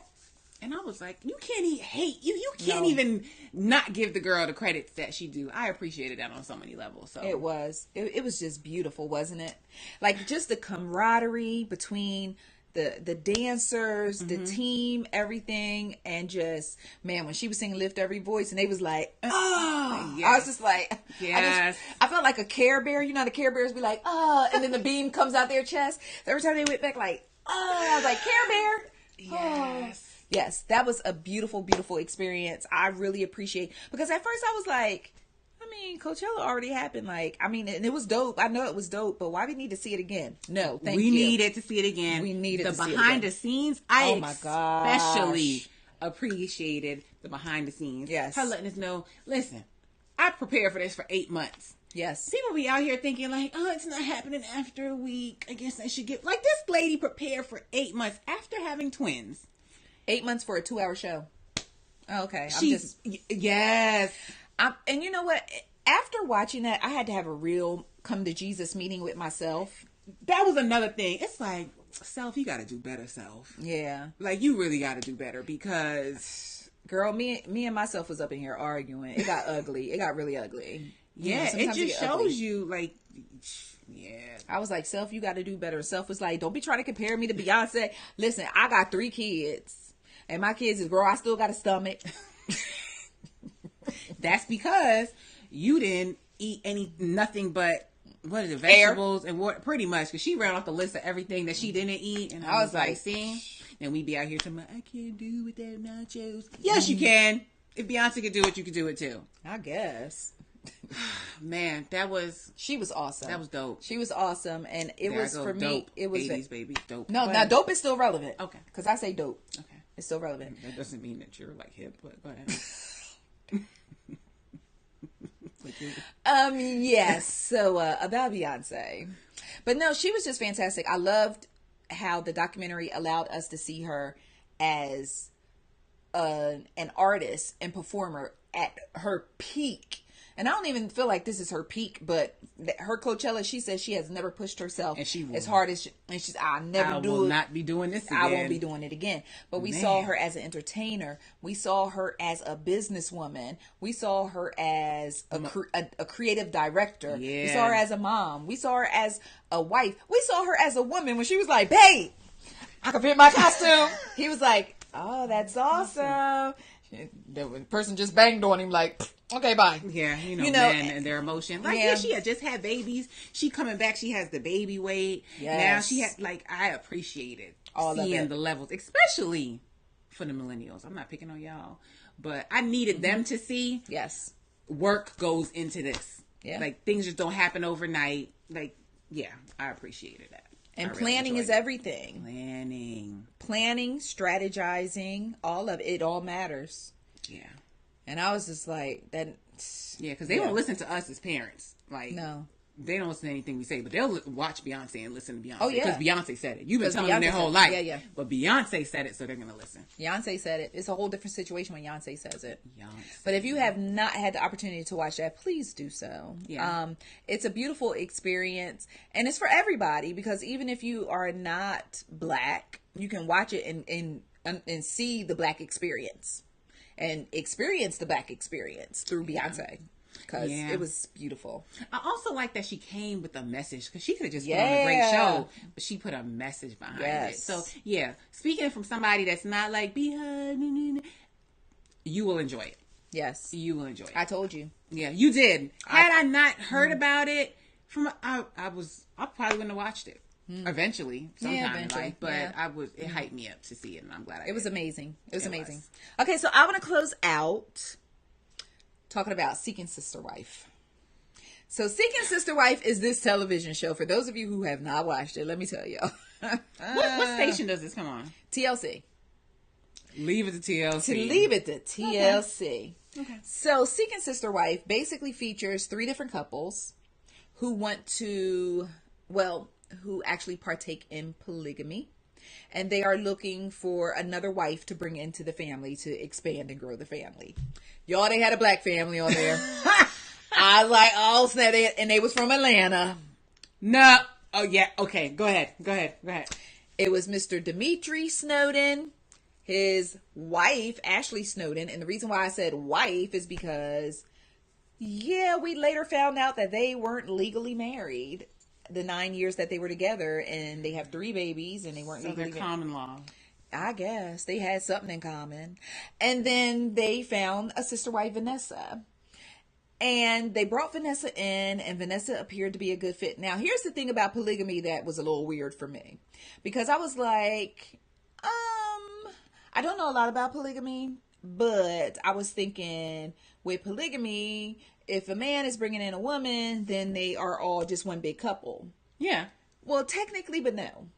And I was like, you can't even hate you. You can't even not give the girl the credits that she do. I appreciated that on so many levels. So it was just beautiful, wasn't it? Like, just the camaraderie between the dancers, the team, everything, and just, man, when she was singing "Lift Every Voice" and they was like, oh, yes. I was just like, yes. I felt like a Care Bear. You know, the Care Bears be like, oh, and then the beam comes out their chest. Every time they went back, like, oh, I was like, Care Bear. Yes. Oh. Yes, that was a beautiful, beautiful experience. I really appreciate, because at first I was like, I mean, Coachella already happened. Like, I mean, and it was dope. I know it was dope, but why we need to see it again? No, thank you. We needed to see it again. We needed the to see it again. behind the scenes. I oh my gosh. especially appreciated the behind the scenes. Yes. Her letting us know, listen, I prepared for this for 8 months. Yes. People be out here thinking like, oh, it's not happening after a week. I guess I should get, like, this lady prepared for 8 months after having twins. 8 months for a 2-hour show. Oh, okay. Yes. And you know what? After watching that, I had to have a real come to Jesus meeting with myself. That was another thing. It's like, self, you got to do better, self. Yeah. Like, you really got to do better, because, girl, me and myself was up in here arguing. It got ugly. It got really ugly. Yeah, it just shows you, like, yeah. I was like, self, you got to do better. Self was like, don't be trying to compare me to Beyonce. Listen, I got 3 kids. And my kids is, girl, I still got a stomach. That's because you didn't eat nothing but, what is it, vegetables and what, pretty much, because she ran off the list of everything that she didn't eat. And I was like, see? And we be out here talking about, I can't do without nachos. Yes, you can. If Beyonce could do it, you could do it too. I guess. Man, she was awesome. That was dope. She was awesome. And it was, for me, it was 80s baby, dope. No, now dope is still relevant. Okay. Because I say dope. Okay. It's still relevant. That doesn't mean that you're like hip, but go ahead. Yes. So about Beyonce, but no, she was just fantastic. I loved how the documentary allowed us to see her as an artist and performer at her peak. And I don't even feel like this is her peak, but her Coachella, she says she has never pushed herself as hard as I will not be doing this again. I won't be doing it again. But we saw her as an entertainer. We saw her as a businesswoman. We saw her as a creative director. Yeah. We saw her as a mom. We saw her as a wife. We saw her as a woman when she was like, babe, I can fit my costume. He was like, oh, that's awesome. The person just banged on him like, okay, bye. Yeah, you know men and their emotion. Like, yeah, she had just had babies. She coming back, she has the baby weight. Yes. Now she had, like, I appreciated seeing the levels, especially for the millennials. I'm not picking on y'all, but I needed them to see. Yes. Work goes into this. Yeah. Like, things just don't happen overnight. Like, yeah, I appreciated that. And planning is everything. Planning, strategizing, all of it. It all matters. Yeah. And I was just like, that. Yeah, because they don't listen to us as parents. Like, no. they don't listen to anything we say, but they'll watch Beyonce and listen to Beyonce. Oh, yeah. Because Beyonce said it. You've been telling Beyonce them their whole life. Yeah, yeah. But Beyonce said it, so they're going to listen. Beyonce said it. It's a whole different situation when Beyonce says it. Beyonce. But if you have not had the opportunity to watch that, please do so. Yeah. It's a beautiful experience, and it's for everybody, because even if you are not Black, you can watch it and see the Black experience and experience the Black experience through Beyonce. Because it was beautiful. I also like that she came with a message, because she could have just put on a great show, but she put a message behind it. So, yeah, speaking from somebody that's not like, you will enjoy it. Yes. You will enjoy it. I told you. Yeah, you did. Had I not heard about it, I probably wouldn't have watched it. Eventually, sometime in life, but it hyped me up to see it, and I'm glad I did. It was amazing. It was amazing. Okay, so I want to close out talking about Seeking Sister Wife. So Seeking Sister Wife is this television show. For those of you who have not watched it, let me tell you. What station does this come on? TLC. Leave it to TLC. Leave it to TLC. Okay. So Seeking Sister Wife basically features 3 different couples who want to, who actually partake in polygamy. And they are looking for another wife to bring into the family to expand and grow the family. Y'all, they had a Black family on there. I was like, oh, snap. And they was from Atlanta. No. Oh, yeah. Okay. Go ahead. It was Mr. Dimitri Snowden, his wife, Ashley Snowden. And the reason why I said wife is because, we later found out that they weren't legally married the 9 years that they were together, and they have 3 babies, and they weren't legally married. Common law. I guess they had something in common. And then they found a sister wife, Vanessa, and they brought Vanessa in, and Vanessa appeared to be a good fit. Now, here's the thing about polygamy that was a little weird for me, because I was like, I don't know a lot about polygamy, but I was thinking with polygamy, if a man is bringing in a woman, then they are all just one big couple. Yeah. Well, technically, but no.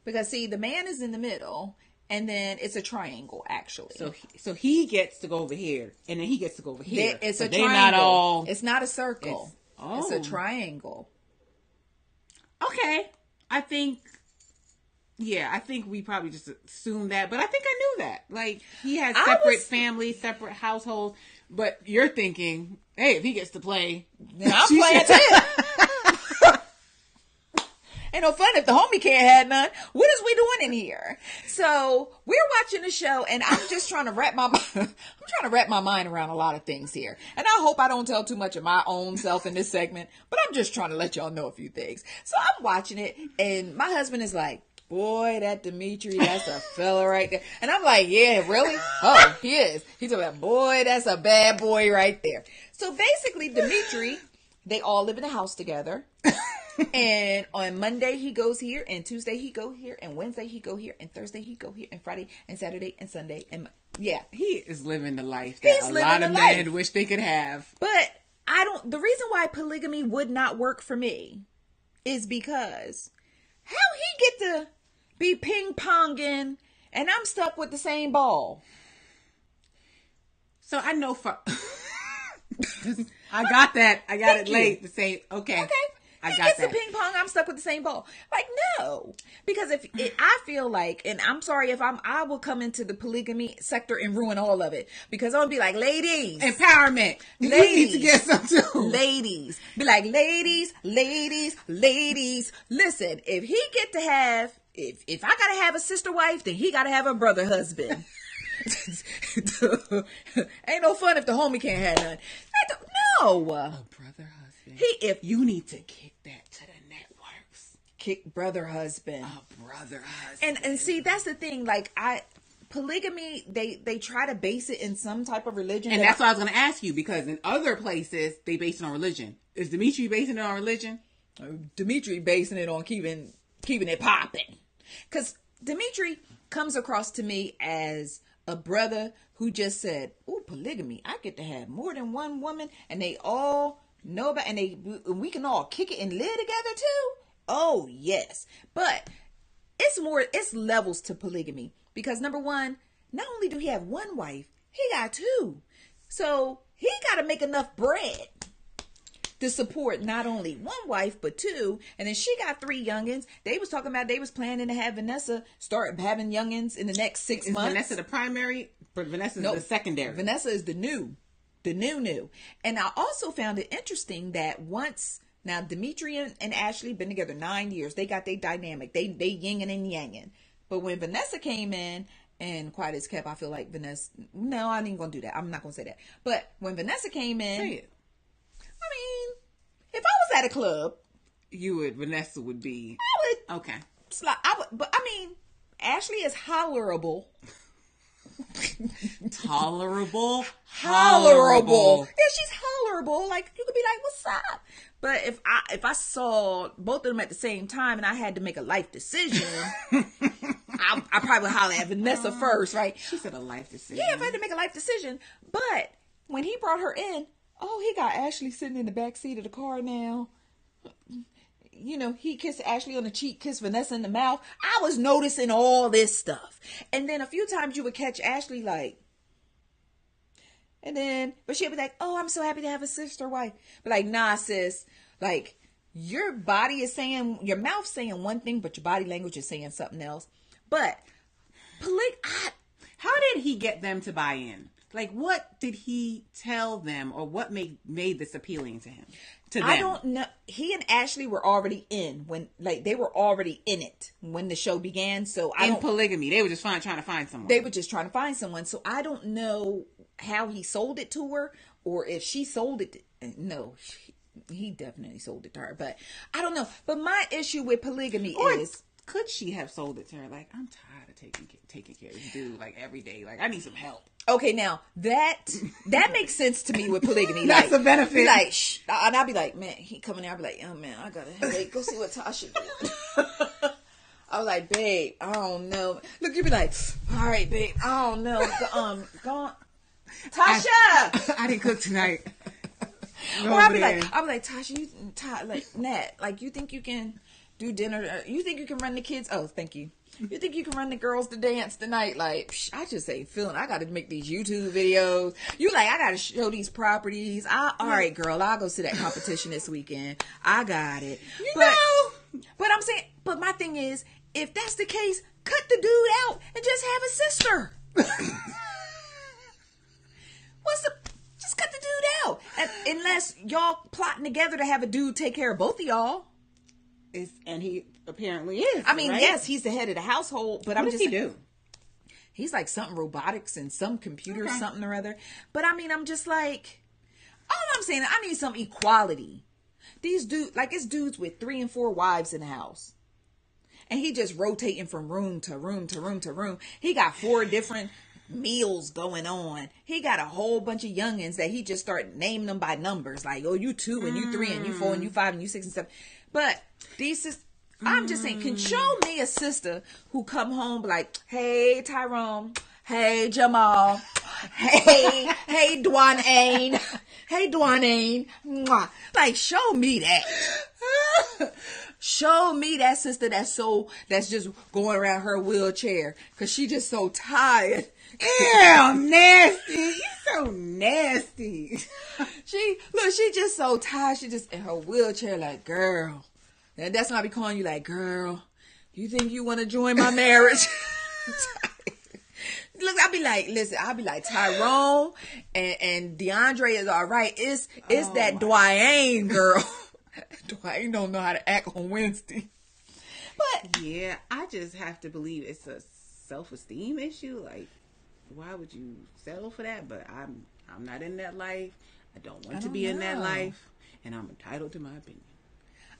Because, see, the man is in the middle, and then it's a triangle, actually. So he gets to go over here, and then he gets to go over here. It's a triangle. triangle. Not all... It's not a circle. It's a triangle. Okay. I think we probably just assumed that, but I think I knew that. Like, he has separate families, separate households, but you're thinking, hey, if he gets to play, then I'm playing too. Ain't no fun if the homie can't have none. What is we doing in here? So we're watching the show, and I'm just trying to wrap my mind around a lot of things here. And I hope I don't tell too much of my own self in this segment, but I'm just trying to let y'all know a few things. So I'm watching it, and my husband is like, boy, that Dimitri, that's a fella right there. And I'm like, yeah, really? Oh, he is. He's like, boy, that's a bad boy right there. So basically, Dimitri, they all live in a house together. And on Monday he goes here, and Tuesday he go here, and Wednesday he go here, and Thursday he go here, and Friday and Saturday and Sunday, and he is living the life that a lot of men wish they could have. But the reason why polygamy would not work for me is because how he get to be ping ponging and I'm stuck with the same ball. So I know I got that. I got it late. The same. Okay. He gets the ping pong, I'm stuck with the same ball. Like, no. Because I feel like, and I'm sorry if I will come into the polygamy sector and ruin all of it. Because I'll be like, ladies. Empowerment. Ladies. You need to get some too. Ladies. Be like, ladies. Listen, if he get to have, if I gotta have a sister wife, then he gotta have a brother husband. Ain't no fun if the homie can't have none. No. A brother husband. If you need to kick that to the networks. Kick brother husband. A brother husband. And see, that's the thing. Like polygamy, they try to base it in some type of religion. And that's what I was going to ask you, because in other places they base it on religion. Is Dimitri basing it on religion? Dimitri basing it on keeping it popping. Because Dimitri comes across to me as a brother who just said, "Ooh, polygamy. I get to have more than one woman, and they all know about, and we can all kick it and live together too." Oh yes, but it's levels to polygamy, because number one, not only do he have one wife, he got 2, so he got to make enough bread to support not only one wife but two, and then she got 3 youngins. They was talking about they was planning to have Vanessa start having youngins in the next 6 months. Vanessa the primary, but Vanessa's the secondary. Vanessa is the new. And I also found it interesting that now Dimitri and Ashley been together 9 years. They got their dynamic. They yinging and yanging. But when Vanessa came in, and quiet as kept, I feel like Vanessa, no, I ain't gonna do that. I'm not gonna say that. But when Vanessa came in, I mean, if I was at a club, Vanessa would be. I would. Okay. But I mean, Ashley is tolerable. Tolerable. Yeah, she's tolerable. Like, you could be like, what's up? But if I saw both of them at the same time and I had to make a life decision, I probably would holler at Vanessa first, right? She said a life decision. Yeah, if I had to make a life decision. But when he brought her in, he got Ashley sitting in the back seat of the car now. You know, he kissed Ashley on the cheek, kissed Vanessa in the mouth. I was noticing all this stuff. And then a few times you would catch Ashley like, but she'd be like, oh, I'm so happy to have a sister wife. But like, nah, sis, like, your body is saying, your mouth saying one thing, but your body language is saying something else. But how did he get them to buy in? Like, what did he tell them, or what made this appealing to him? To them? I don't know. He and Ashley were already in they were already in it when the show began. So polygamy, they were just trying to find someone. They were just trying to find someone. So I don't know how he sold it to her, or if she sold it. He definitely sold it to her, but I don't know. But my issue with polygamy is, could she have sold it to her? Like, I'm tired of taking care of this dude like every day. Like, I need some help. Okay, now that makes sense to me with polygamy. That's a benefit. Like, shh, and I'll be like, man, he coming in. I'll be like, oh man, I got a headache. Go see what Tasha doing. I was like, babe, I don't know. Look, you be like, all right, babe, I don't know. Go on. Tasha, I didn't cook tonight. Or I'll be like, Tasha, Nat, like, you think you can do dinner? You think you can run the kids? Oh, thank you. You think you can run the girls to dance tonight? Like, I just ain't feeling. I got to make these YouTube videos. You like, I got to show these properties. All right, girl, I'll go see that competition this weekend. I got it. But I'm saying, but my thing is, if that's the case, cut the dude out and just have a sister. Just cut the dude out. Unless y'all plotting together to have a dude take care of both of y'all. And he apparently is. I mean, right? yes, he's the head of the household, but what does he do? He's like something robotics and some computer something or other. But I mean, I'm just like, all I'm saying, I need some equality. These dudes, like, it's dudes with 3 and 4 wives in the house. And he just rotating from room to room to room to room. He got 4 different meals going on. He got a whole bunch of youngins that he just started naming them by numbers. Like, oh, you 2 and you 3 and you 4 and you 5 and you 6 and 7. But I'm just saying, can show me a sister who come home like, hey, Tyrone, hey, Jamal, hey, Dwayne, mwah. Like, show me that. Show me that sister that's just going around her wheelchair because she just so tired. Ew, nasty. You so nasty. She just so tired. She just in her wheelchair like, girl. And that's when I be calling you like, girl, you think you want to join my marriage? Look, I'll be like, Tyrone and DeAndre is all right. It's that Dwayne girl. Dwayne don't know how to act on Wednesday. But yeah, I just have to believe it's a self-esteem issue. Like, why would you settle for that? But I'm not in that life. I don't want to be in that life, and I'm entitled to my opinion.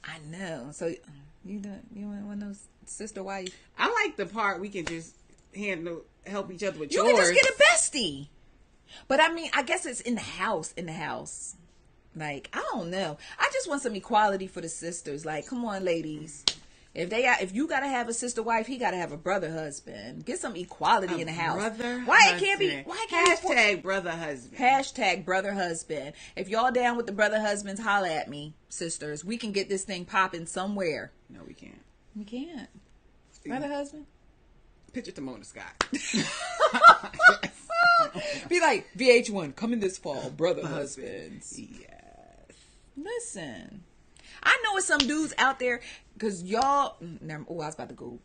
I know. So you want one of those sister wives? I like the part we can just help each other with chores. You can just get a bestie. But I mean, I guess it's in the house. Like, I don't know. I just want some equality for the sisters. Like, come on, ladies. If you gotta have a sister wife, he gotta have a brother husband. Get some equality in the house. Why it can't be? Hashtag brother husband. Hashtag brother husband. If y'all down with the brother husbands, holla at me, sisters. We can get this thing popping somewhere. No, we can't. We can't. Brother husband. Picture Timona Scott. Be like VH1 coming this fall. Brother husbands. Yes. Listen, I know it's some dudes out there because y'all. I was about to go.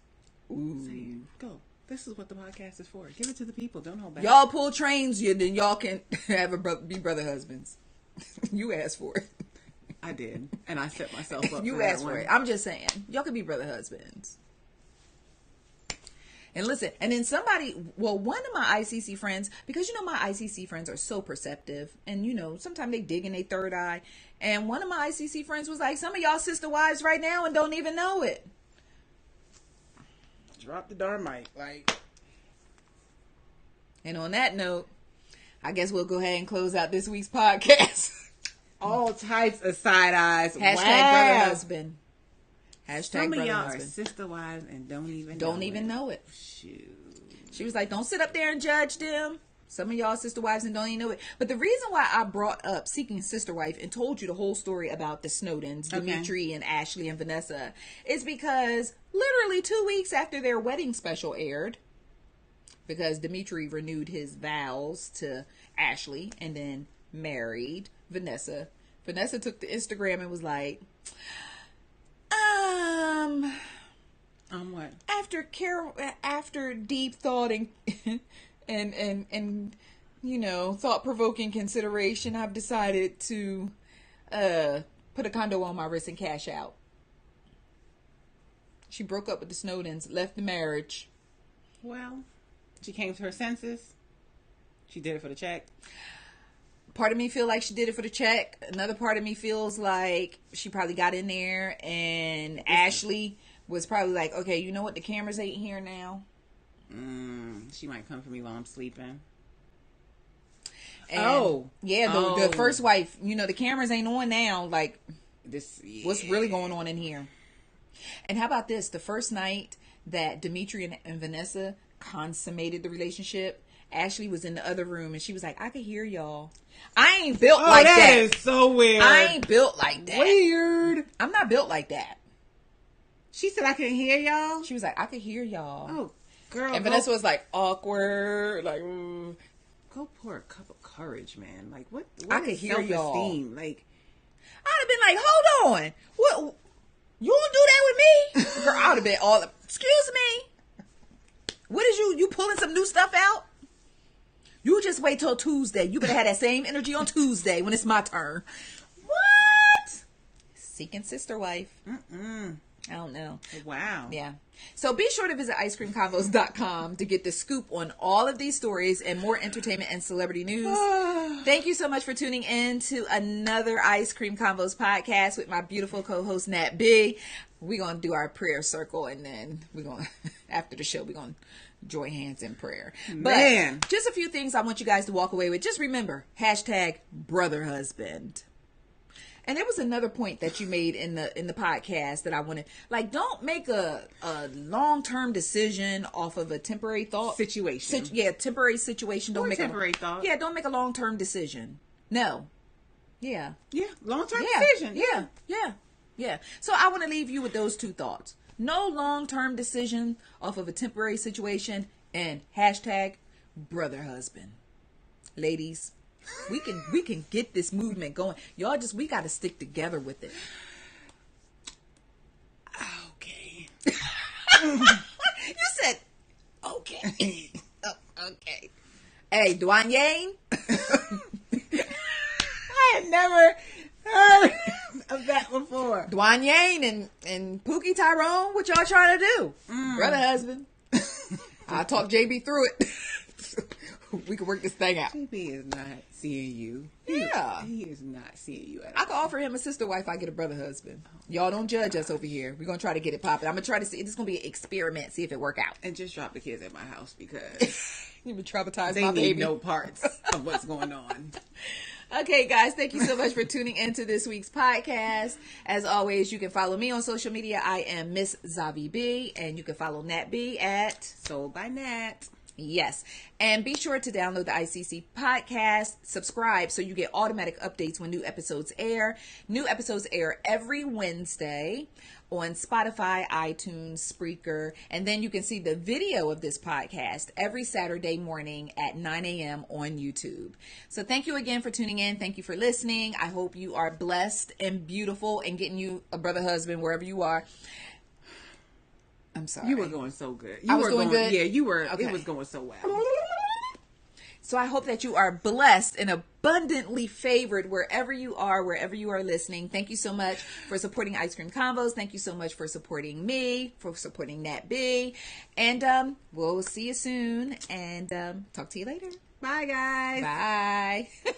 Ooh. Go. This is what the podcast is for. Give it to the people. Don't hold back. Y'all pull trains, then y'all can have be brother husbands. You asked for it. I did, and I set myself up. You asked for it. I'm just saying, y'all can be brother husbands. And listen, and then one of my ICC friends, because my ICC friends are so perceptive, and sometimes they dig in their third eye. And one of my ICC friends was like, "Some of y'all sister wives right now and don't even know it." Drop the darn mic, like. And on that note, I guess we'll go ahead and close out this week's podcast. All types of side eyes. Hashtag brother husband. Hashtag Some of brother y'all husband. are sister wives and don't even know it. Shoot. She was like, "Don't sit up there and judge them. Some of y'all sister wives and don't even know it." But the reason why I brought up Seeking Sister Wife and told you the whole story about the Snowdens, Dimitri and Ashley and Vanessa, is because literally 2 weeks after their wedding special aired, because Dimitri renewed his vows to Ashley and then married Vanessa. Vanessa took to Instagram and was like, what? After deep thought and thought-provoking consideration, I've decided to put a condo on my wrist and cash out. She broke up with the Snowdens, left the marriage. Well, she came to her senses. She did it for the check. Part of me feel like she did it for the check. Another part of me feels like she probably got in there and Ashley was probably like, "Okay, you know what? The cameras ain't here now. She might come for me while I'm sleeping." And the first wife, the cameras ain't on now. Like, what's really going on in here? And how about this? The first night that Dimitri and Vanessa consummated the relationship, Ashley was in the other room and she was like, "I could hear y'all." I ain't built like that. That is so weird. I ain't built like that. Weird. I'm not built like that. She said, "I couldn't hear y'all." She was like, "I could hear y'all." Oh, girl. And Vanessa was like, awkward. Like, go pour a cup of courage, man. Like, what I could hear y'all. Like, I'd have been like, "Hold on. What? You won't do that with me?" Girl, I would have been excuse me. What is you pulling some new stuff out? You just wait till Tuesday. You better have that same energy on Tuesday when it's my turn. What? Seeking Sister Wife. I don't know. Wow. Yeah. So be sure to visit icecreamconvos.com to get the scoop on all of these stories and more entertainment and celebrity news. Thank you so much for tuning in to another Ice Cream Convos podcast with my beautiful co-host Nat B. We're going to do our prayer circle and then we're going to, after the show, we're going to join hands in prayer. Man. But just a few things I want you guys to walk away with. Just remember, #brotherhusband. And there was another point that you made in the podcast that I wanted, like, don't make a long-term decision off of a temporary thought situation. Temporary situation. Don't make temporary thought. Yeah, don't make a long-term decision. No. Yeah. Yeah, long-term decision. Yeah. So I want to leave you with those two thoughts. No long-term decision off of a temporary situation, and #brotherhusband. Ladies, we can get this movement going. Y'all we got to stick together with it. Okay. You said, okay. Okay. Hey, Douanier. I had never heard of that before. Douanier and Pookie Tyrone, what y'all trying to do? Brother husband. I'll talk JB through it. We can work this thing out. JB is not seeing you. Yeah. He is not seeing you at all. I can offer him a sister wife. I get a brother husband. Y'all don't judge us over here. We're going to try to get it popping. I'm going to try to see. This is going to be an experiment. See if it work out. And just drop the kids at my house because You've been traumatized they my need baby. no parts of what's going on. Okay, guys, thank you so much for tuning into this week's podcast. As always, you can follow me on social media. I am Miss Xavi B, and you can follow Nat B at Sold by Nat. Yes. And be sure to download the ICC podcast, subscribe so you get automatic updates when new episodes air. New episodes air every Wednesday on Spotify, iTunes, Spreaker, and then you can see the video of this podcast every Saturday morning at 9 a.m. on YouTube. So thank you again for tuning in. Thank you for listening. I hope you are blessed and beautiful and getting you a brother, husband, wherever you are. I'm sorry. You were going so good. I was doing good? Yeah, you were. Okay. It was going so well. So I hope that you are blessed and abundantly favored wherever you are listening. Thank you so much for supporting Ice Cream Convos. Thank you so much for supporting me, for supporting Nat B. And we'll see you soon and talk to you later. Bye, guys. Bye.